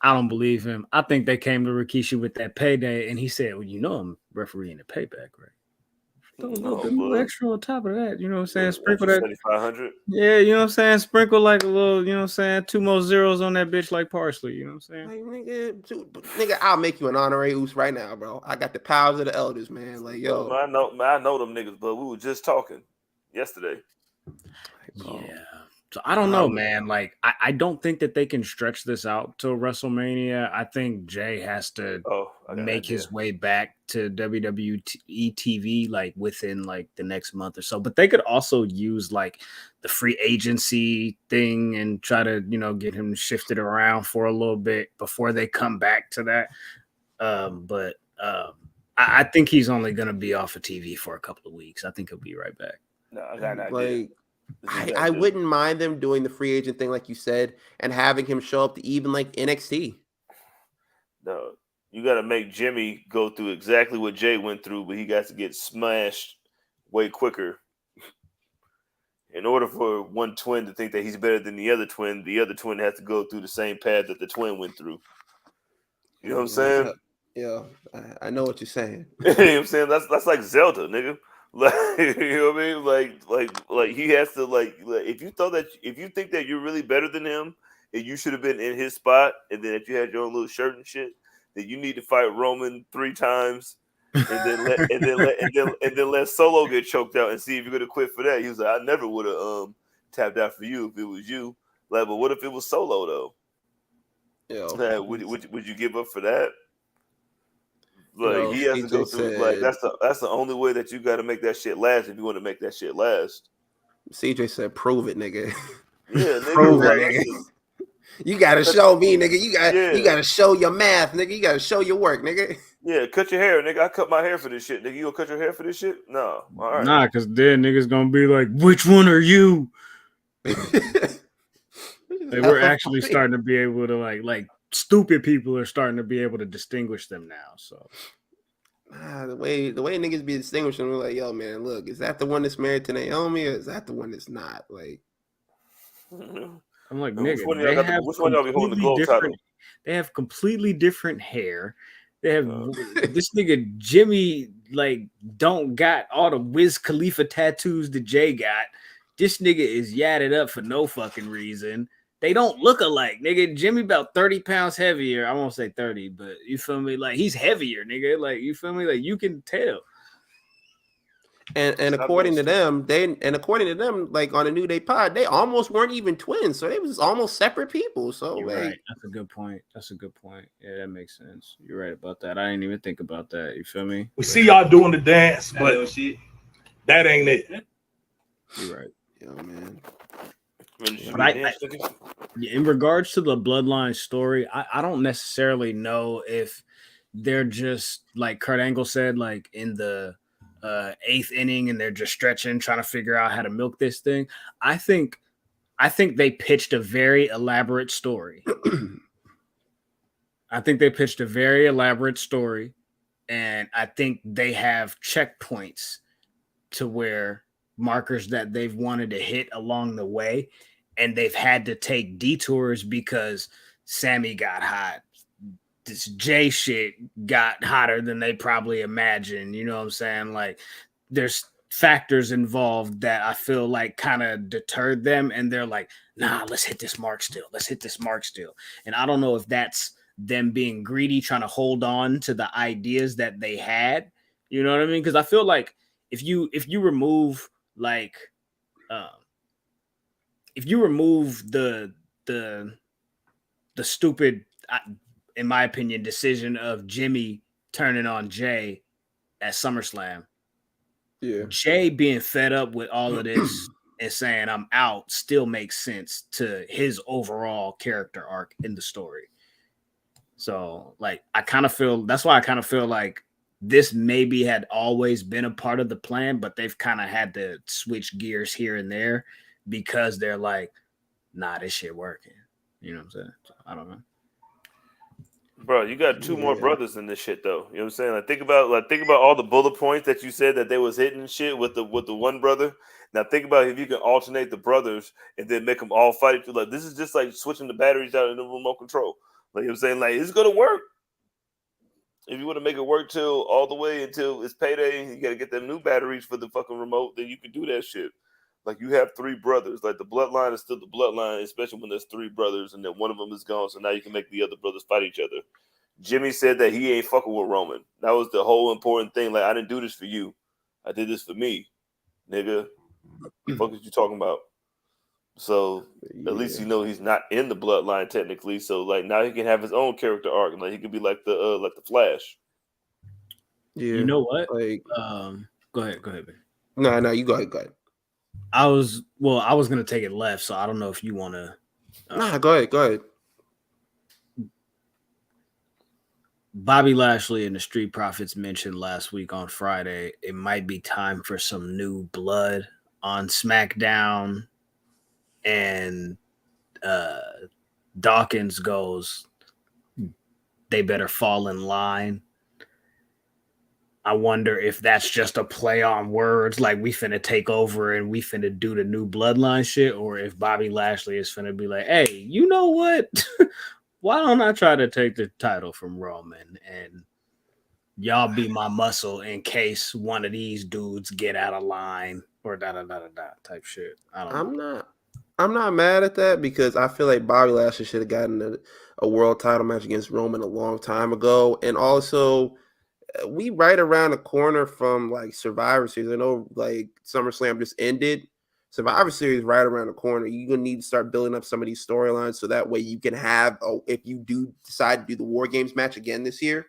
I think they came to Rikishi with that payday, and he said, "Well, I'm refereeing the Payback, right?" Throw a little bit more extra on top of that. You know what I'm saying? Sprinkle that 7,500. Yeah, you know what I'm saying? Sprinkle like a little, you know what I'm saying? 2 more zeros on that bitch like parsley. You know what I'm saying? Like, nigga, I'll make you an honorary oos right now, bro. I got the powers of the elders, man. Like, yo. I know them niggas, but we were just talking yesterday. Yeah. So I don't know, man. Like, I don't think that they can stretch this out till WrestleMania. I think Jey has to make his way back to WWE TV like within like the next month or so. But they could also use like the free agency thing and try to, you know, get him shifted around for a little bit before they come back to that. But I think he's only going to be off of TV for a couple of weeks. I think he'll be right back. No, I got an idea. Like, I wouldn't mind them doing the free agent thing, like you said, and having him show up to even like NXT. No, you got to make Jimmy go through exactly what Jey went through, but he got to get smashed way quicker. In order for one twin to think that he's better than the other twin has to go through the same path that the twin went through. You know what I'm saying? Yeah, I know what you're saying. You know what I'm saying? That's like Zelda, nigga. Like, you know what I mean? Like he has to like if you think that you're really better than him and you should have been in his spot, and then if you had your own little shirt and shit, then you need to fight Roman 3 times and then let Solo get choked out and see if you're gonna quit for that. He was like, I never would have tapped out for you if it was you. Like, but what if it was Solo though? Yeah, would you give up for that? Like, he has to go through. Like, that's the only way that you got to make that shit last if you want to make that shit last. CJ said, "Prove it, nigga." Yeah, nigga, prove it, nigga. You gotta show me, nigga. You gotta show your math, nigga. You gotta show your work, nigga. Yeah, cut your hair, nigga. I cut my hair for this shit, nigga. You gonna cut your hair for this shit? No, all right. Nah, because then niggas gonna be like, which one are you? We're actually starting to be able to like stupid people are starting to be able to distinguish them now. So the way niggas be distinguishing, we're like, yo, man, look, is that the one that's married to Naomi, or is that the one that's not? Like, I'm like, nigga, they have completely different hair. They have this nigga Jimmy like don't got all the Wiz Khalifa tattoos that Jey got. This nigga is yadded up for no fucking reason. They don't look alike, nigga. Jimmy about 30 pounds heavier. I won't say 30, but you feel me? Like, he's heavier, nigga. Like, you feel me? Like, you can tell. And according to them, like on a New Day pod, they almost weren't even twins. So they was almost separate people. So you're right. That's a good point. Yeah, that makes sense. You're right about that. I didn't even think about that. You feel me? We see y'all doing the dance, but that ain't it. You're right. Yo, man. But in regards to the bloodline story, I don't necessarily know if they're just like Kurt Angle said, like in the 8th inning, and they're just stretching, trying to figure out how to milk this thing. I think they pitched a very elaborate story. And I think they have checkpoints to where markers that they've wanted to hit along the way, and they've had to take detours because Sammy got hot. This Jey shit got hotter than they probably imagined. You know what I'm saying? Like, there's factors involved that I feel like kind of deterred them, and they're like, nah, let's hit this mark still. And I don't know if that's them being greedy, trying to hold on to the ideas that they had. You know what I mean? Because I feel like if you remove like if you remove the stupid, in my opinion, decision of Jimmy turning on Jey at SummerSlam, Jey being fed up with all of this and saying I'm out still makes sense to his overall character arc in the story. So like, that's why I kind of feel like this maybe had always been a part of the plan, but they've kind of had to switch gears here and there because they're like, nah, this shit working. You know what I'm saying? So, I don't know. Bro, you got 2 more brothers in this shit though. You know what I'm saying? Like, think about all the bullet points that you said that they was hitting shit with the one brother. Now think about if you can alternate the brothers and then make them all fight. Like, this is just like switching the batteries out in the remote control. Like, you know what I'm saying? Like, it's gonna work. If you want to make it work till all the way until it's payday, and you got to get them new batteries for the fucking remote, then you can do that shit. Like you have 3 brothers. Like the bloodline is still the bloodline, especially when there's 3 brothers and then one of them is gone. So now you can make the other brothers fight each other. Jimmy said that he ain't fucking with Roman. That was the whole important thing. Like I didn't do this for you. I did this for me, nigga. The fuck is you talking about? So at least you know he's not in the bloodline technically. So like now he can have his own character arc. Like he could be like the Flash. Yeah. You know what? Like, go ahead, man. No, you go ahead. I was gonna take it left, so I don't know if you want to. Go ahead. Bobby Lashley and the Street Profits mentioned last week on Friday it might be time for some new blood on SmackDown, and Dawkins goes, they better fall in line. I wonder if that's just a play on words, like we finna take over and we finna do the new bloodline shit, or if Bobby Lashley is finna be like, hey, you know what? Why don't I try to take the title from Roman and y'all be my muscle in case one of these dudes get out of line or type shit. I don't know. I'm not mad at that because I feel like Bobby Lashley should have gotten a world title match against Roman a long time ago. And also, we right around the corner from like Survivor Series. I know like SummerSlam just ended. Survivor Series right around the corner. You're going to need to start building up some of these storylines so that way you can have, if you do decide to do the War Games match again this year,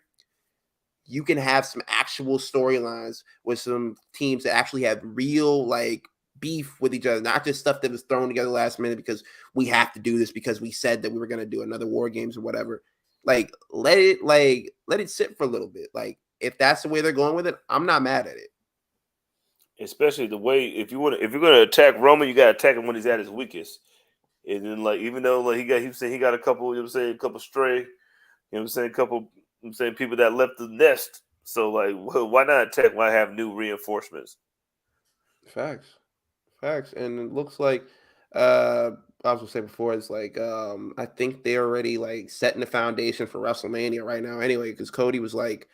you can have some actual storylines with some teams that actually have real like beef with each other, not just stuff that was thrown together last minute because we have to do this because we said that we were going to do another War Games or whatever. Like let it sit for a little bit. Like if that's the way they're going with it, I'm not mad at it. Especially the way if you're gonna attack Roman, you gotta attack him when he's at his weakest. And then like even though like he got a couple, you know what I'm saying, a couple stray, you know what I'm saying, people that left the nest. So like why not attack? Why have new reinforcements? Facts. And it looks like I was gonna say before, it's like I think they're already like setting the foundation for WrestleMania right now anyway, because Cody was like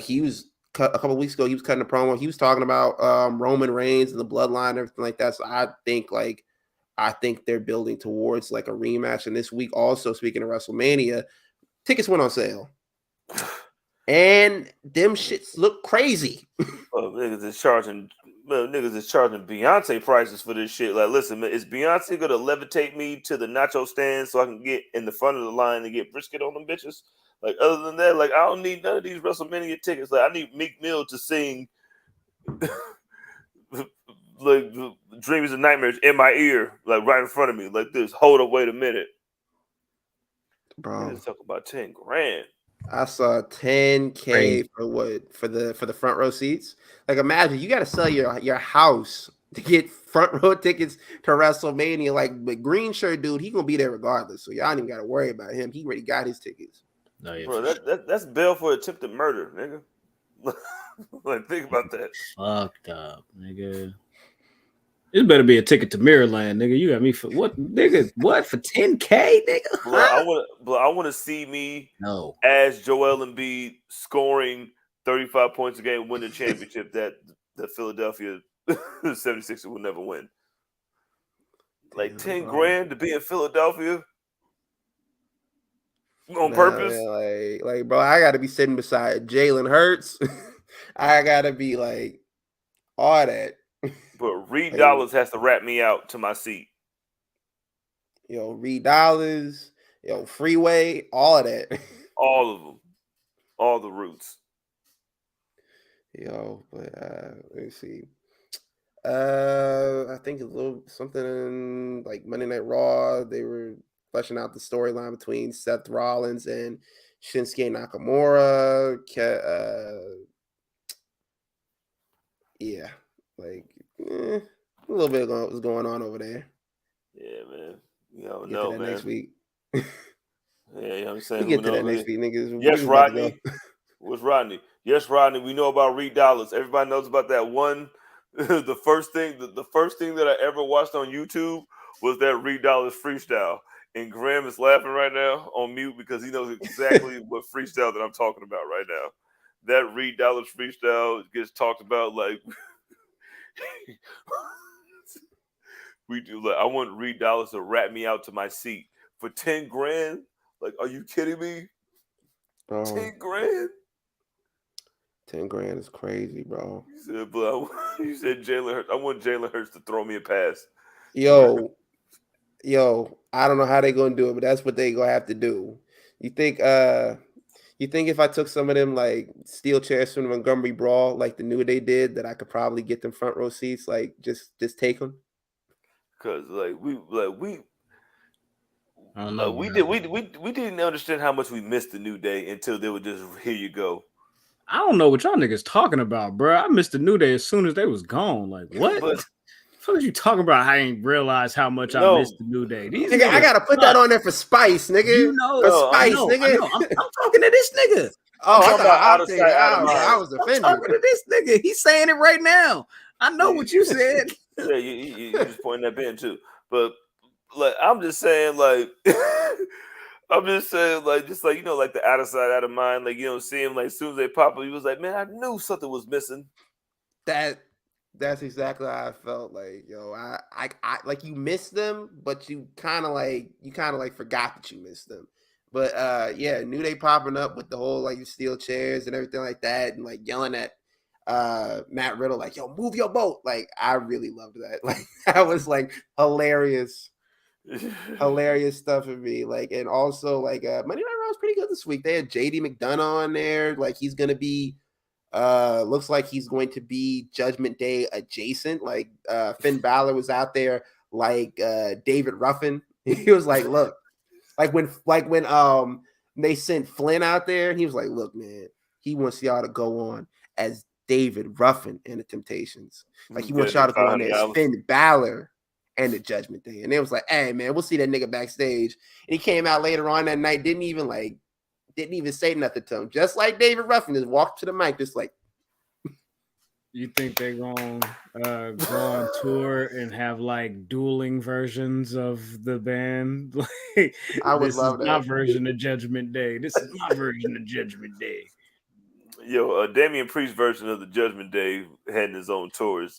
he was a couple of weeks ago, he was cutting a promo. He was talking about Roman Reigns and the bloodline and everything like that. So I think they're building towards like a rematch. And this week, also speaking of WrestleMania, tickets went on sale, and them shits look crazy. Niggas is charging Beyonce prices for this shit. Like, listen, man, is Beyonce gonna levitate me to the nacho stand so I can get in the front of the line and get brisket on them bitches? Like, other than that, like, I don't need none of these WrestleMania tickets. Like, I need Meek Mill to sing like Dreams and Nightmares in my ear, like right in front of me, like this. Hold up, wait a minute, bro. Let's talk about $10,000. I saw $10,000 for the front row seats. Like, imagine you got to sell your house to get front row tickets to WrestleMania. Like, the green shirt dude, he gonna be there regardless. So y'all ain't even got to worry about him. He already got his tickets. No, yeah, Bro, that's bail for attempted murder, nigga. Like, think about that. Fucked up, nigga. It better be a ticket to Mirrorland, nigga. You got me for what, nigga? What for $10,000, nigga? Bro, I want to see me as Joel Embiid scoring 35 points a game, win the championship that Philadelphia 76ers will never win. Like $10,000 to be in Philadelphia on purpose. Man, like, bro, I got to be sitting beside Jalen Hurts. I got to be like all that. But Reed Dollars has to wrap me out to my seat. Yo, Reed Dollars, Freeway, all of that. All of them. All the roots. But let me see. I think a little something like Monday Night Raw. They were fleshing out the storyline between Seth Rollins and Shinsuke Nakamura. A little bit was going on over there. Yeah, man. You never know, man. Next week. Yeah, you know what I'm saying? We get to that next week, niggas. Yes, Rodney. What's Rodney? Yes, Rodney. We know about Reed Dollars. Everybody knows about that one. The first thing that I ever watched on YouTube was that Reed Dollars freestyle. And Graham is laughing right now on mute because he knows exactly what freestyle that I'm talking about right now. That Reed Dollars freestyle gets talked about like we do. Like, I want Reed Dollars to rat me out to my seat for 10 grand. Like, are you kidding me? Bro, 10 grand? 10 grand is crazy, bro. You said, but you said Jalen Hurts. I want Jalen Hurts to throw me a pass. Yo, I don't know how they're gonna do it, but that's what they gonna have to do. You think if I took some of them like steel chairs from the Montgomery Brawl, like the New Day did, that I could probably get them front row seats, like just take them? Cause we I don't know. we bro. didn't understand how much we missed the New Day until they were just here you go. I don't know what y'all niggas talking about, bro. I missed the New Day as soon as they was gone. Like, what? But What are you talking about? I ain't realized how much I missed the New Day. These Nigga, I gotta put that on there for spice, nigga. You know, for I spice, know. nigga. I'm talking to this nigga. Oh, I talking thought about out I of sight, out of mind. I was I'm offended. talking to this nigga. He's saying it right now. I know what you said. Yeah, you just pointing that pen too. But like I'm just saying, like I'm just saying, like just like like the out of sight, out of mind. Like see him like as soon as they pop up, he was like, man, I knew something was missing. That's exactly how I felt. Like, yo, I like you missed them, but you kind of like forgot that you missed them. But yeah, New Day popping up with the whole like steel chairs and everything like that, and like yelling at Matt Riddle, like, yo, move your boat. Like, I really loved that. Like, that was like hilarious stuff for me. Like, and also like Monday Night Raw was pretty good this week. They had JD McDonough on there. Like, he's gonna be looks like he's going to be Judgment Day adjacent. Like Finn Balor was out there like David Ruffin. He was like, look, like when they sent Flynn out there, and he was like, look, man, he wants y'all to go on as David Ruffin and the Temptations. Like, he wants y'all to go on there as Finn Balor and the Judgment Day. And it was like, hey man, we'll see that nigga backstage. And he came out later on that night, didn't even say nothing to him. Just like David Ruffin just walked to the mic, just like. You think they're gonna go on tour and have like dueling versions of the band? Like, I would this love is that. my version of Judgment Day. This is my version of Judgment Day. Yo, Damian Priest's version of the Judgment Day heading his own tour is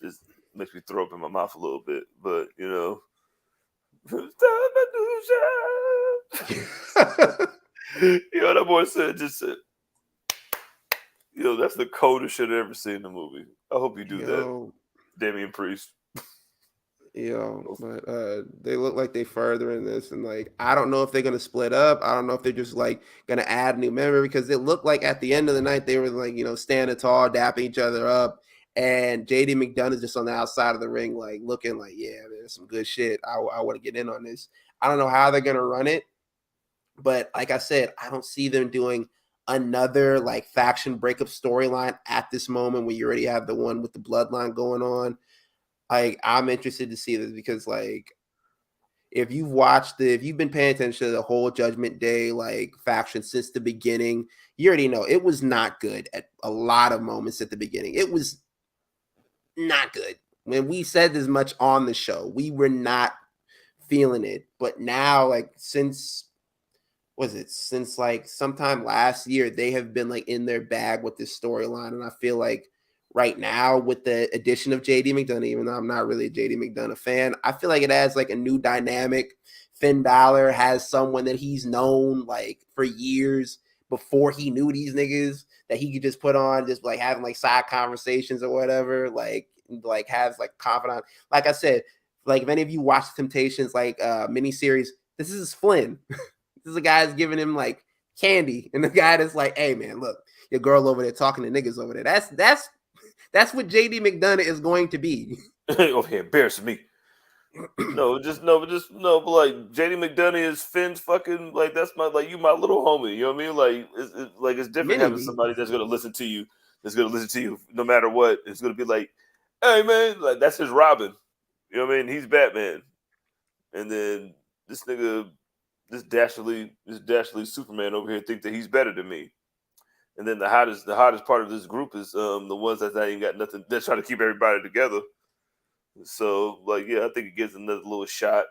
makes me throw up in my mouth a little bit, but that boy said, that's the coldest shit I've ever seen in the movie. I hope you do that, Damian Priest. But they look like they further in this, and like I don't know if they're gonna split up. I don't know if they're just like gonna add a new member, because it looked like at the end of the night they were like standing tall, dapping each other up, and JD McDonough is just on the outside of the ring, like looking like, yeah, man, that's some good shit. I want to get in on this. I don't know how they're gonna run it, but like I said, I don't see them doing another like faction breakup storyline at this moment when you already have the one with the bloodline going on. Like, I'm interested to see this, because like if you've been paying attention to the whole Judgment Day like faction since the beginning, you already know it was not good at a lot of moments at the beginning. It was not good. When we said this much on the show, we were not feeling it. But now, like since like sometime last year, they have been like in their bag with this storyline. And I feel like right now with the addition of JD McDonough, even though I'm not really a JD McDonough fan, I feel like it adds like a new dynamic. Finn Balor has someone that he's known like for years before he knew these niggas, that he could just put on, just like having like side conversations or whatever, like has like confidant. Like I said, like if any of you watch Temptations like miniseries, this is Flynn. This is a guy that's giving him like candy, and the guy that's like, hey man, look, your girl over there talking to niggas over there. That's what JD McDonough is going to be. Over here embarrassing me. But like JD McDonough is Finn's fucking, like, that's my, like, you my little homie, you know what I mean? Like it's different having somebody that's gonna listen to you, no matter what. It's gonna be like, hey man, like that's his Robin. You know what I mean? He's Batman. And then this nigga, this dastardly Superman over here think that he's better than me. And then the hottest part of this group is the ones that ain't got nothing. They're trying to keep everybody together. So, like, yeah, I think it gives another little shot.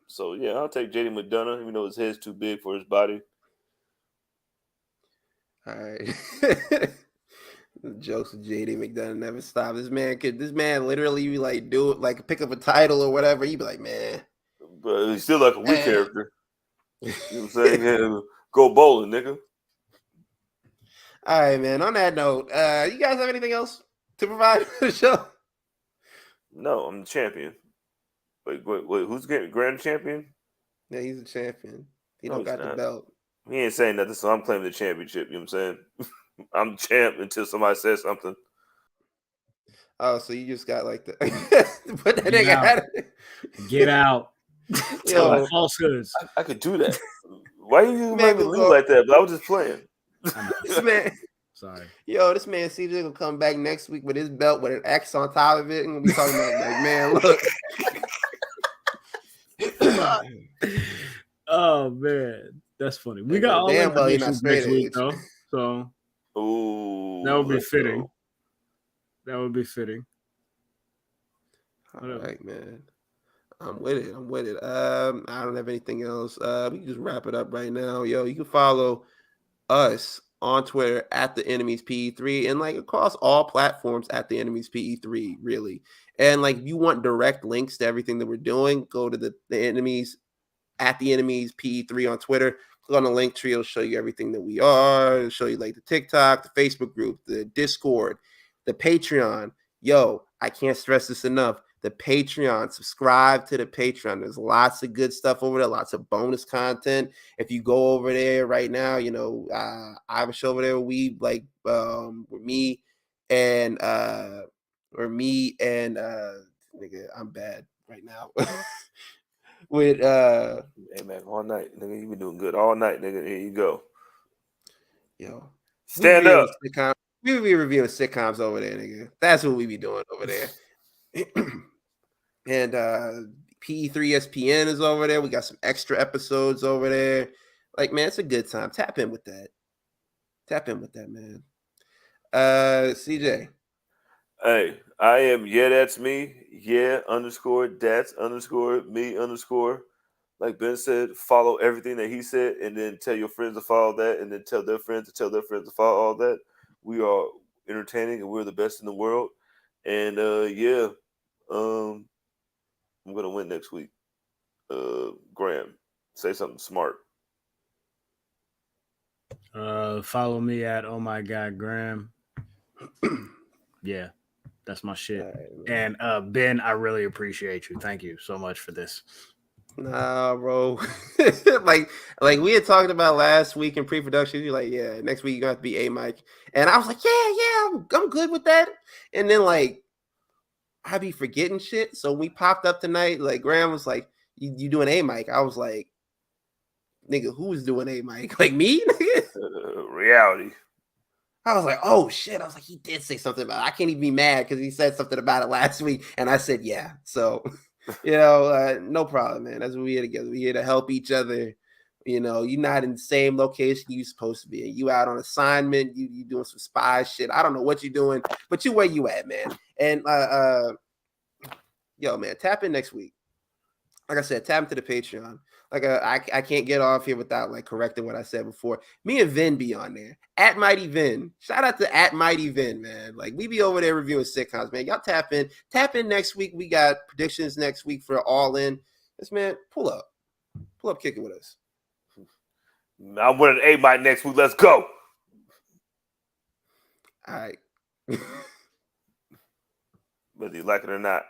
So yeah, I'll take JD McDonough, even though his head's too big for his body. All right. The jokes of JD McDonough never stop. This man literally be like do it, like pick up a title or whatever. He'd be like, man. But he's still like a weak character. You know what I'm saying? Yeah, go bowling, nigga. All right, man. On that note, you guys have anything else to provide for the show? No, I'm the champion. Wait, who's getting grand champion? Yeah, he's a champion. He No, don't he's got the not. belt. He ain't saying nothing, so I'm claiming the championship. You know what I'm saying? I'm the champ until somebody says something. Oh, so you just got like the put that Get nigga out. out of there. Get out. Yo, Tell falsehoods. I could do that. Why you Man make me goes leave off. like that? But I was just playing. this man, Sorry. yo, this man CJ gonna come back next week with his belt with an X on top of it, and we'll be talking about like, man, look. Oh man, that's funny. We got all Damn well you're not predictions straight next week edge. though, so Ooh, that would be let's fitting. go. That would be fitting. All right, man. I'm with it. I don't have anything else. We can just wrap it up right now. Yo, you can follow us on Twitter at the Enemies PE3 and like across all platforms at the Enemies PE3, really. And like if you want direct links to everything that we're doing, go to the Enemies at the Enemies PE3 on Twitter. Click on the link tree, it'll show you everything that we are. It'll show you like the TikTok, the Facebook group, the Discord, the Patreon. Yo, I can't stress this enough. The Patreon, subscribe to the Patreon. There's lots of good stuff over there, lots of bonus content. If you go over there right now, you know, I have a show over there where we like with me and nigga, I'm bad right now. With Hey man, all night, nigga. You been doing good all night, nigga. Here you go. yo, Stand up. We be reviewing sitcoms over there, nigga. That's what we be doing over there. And PE3 SPN is over there. We got some extra episodes over there. Like, man, it's a good time. Tap in with that. Man. CJ. Hey, I am that's me. _that's_me_. Like Ben said, follow everything that he said, and then tell your friends to follow that, and then tell their friends to follow all that. We are entertaining, and we're the best in the world. And I'm gonna win next week. Graham, say something smart. Follow me at Oh My God Graham. Yeah, that's my shit. Right, and Ben, I really appreciate you. Thank you so much for this. Nah, bro. like we had talked about last week in pre-production. You're like, yeah, next week you're gonna have to be Mike. And I was like, yeah, I'm good with that. And then like I be forgetting shit. So we popped up tonight. Like Graham was like, you doing Mike? I was like, nigga, who's doing Mike? Like me? Reality. I was like, oh shit. I was like, he did say something about it. I can't even be mad because he said something about it last week. And I said, yeah. So you know, no problem, man. That's what we here together. We here to help each other. You know, you're not in the same location you're supposed to be. You out on assignment. You doing some spy shit. I don't know what you're doing, but you where you at, man. And yo, man, tap in next week. Like I said, tap into the Patreon. Like I can't get off here without like correcting what I said before. Me and Vin be on there. At Mighty Vin. Shout out to at Mighty Vin, man. Like we be over there reviewing sitcoms, man. Y'all tap in. Tap in next week. We got predictions next week for All In. This man, pull up, kick it with us. I'm winning A-Mike next week. Let's go. All right. Whether you like it or not.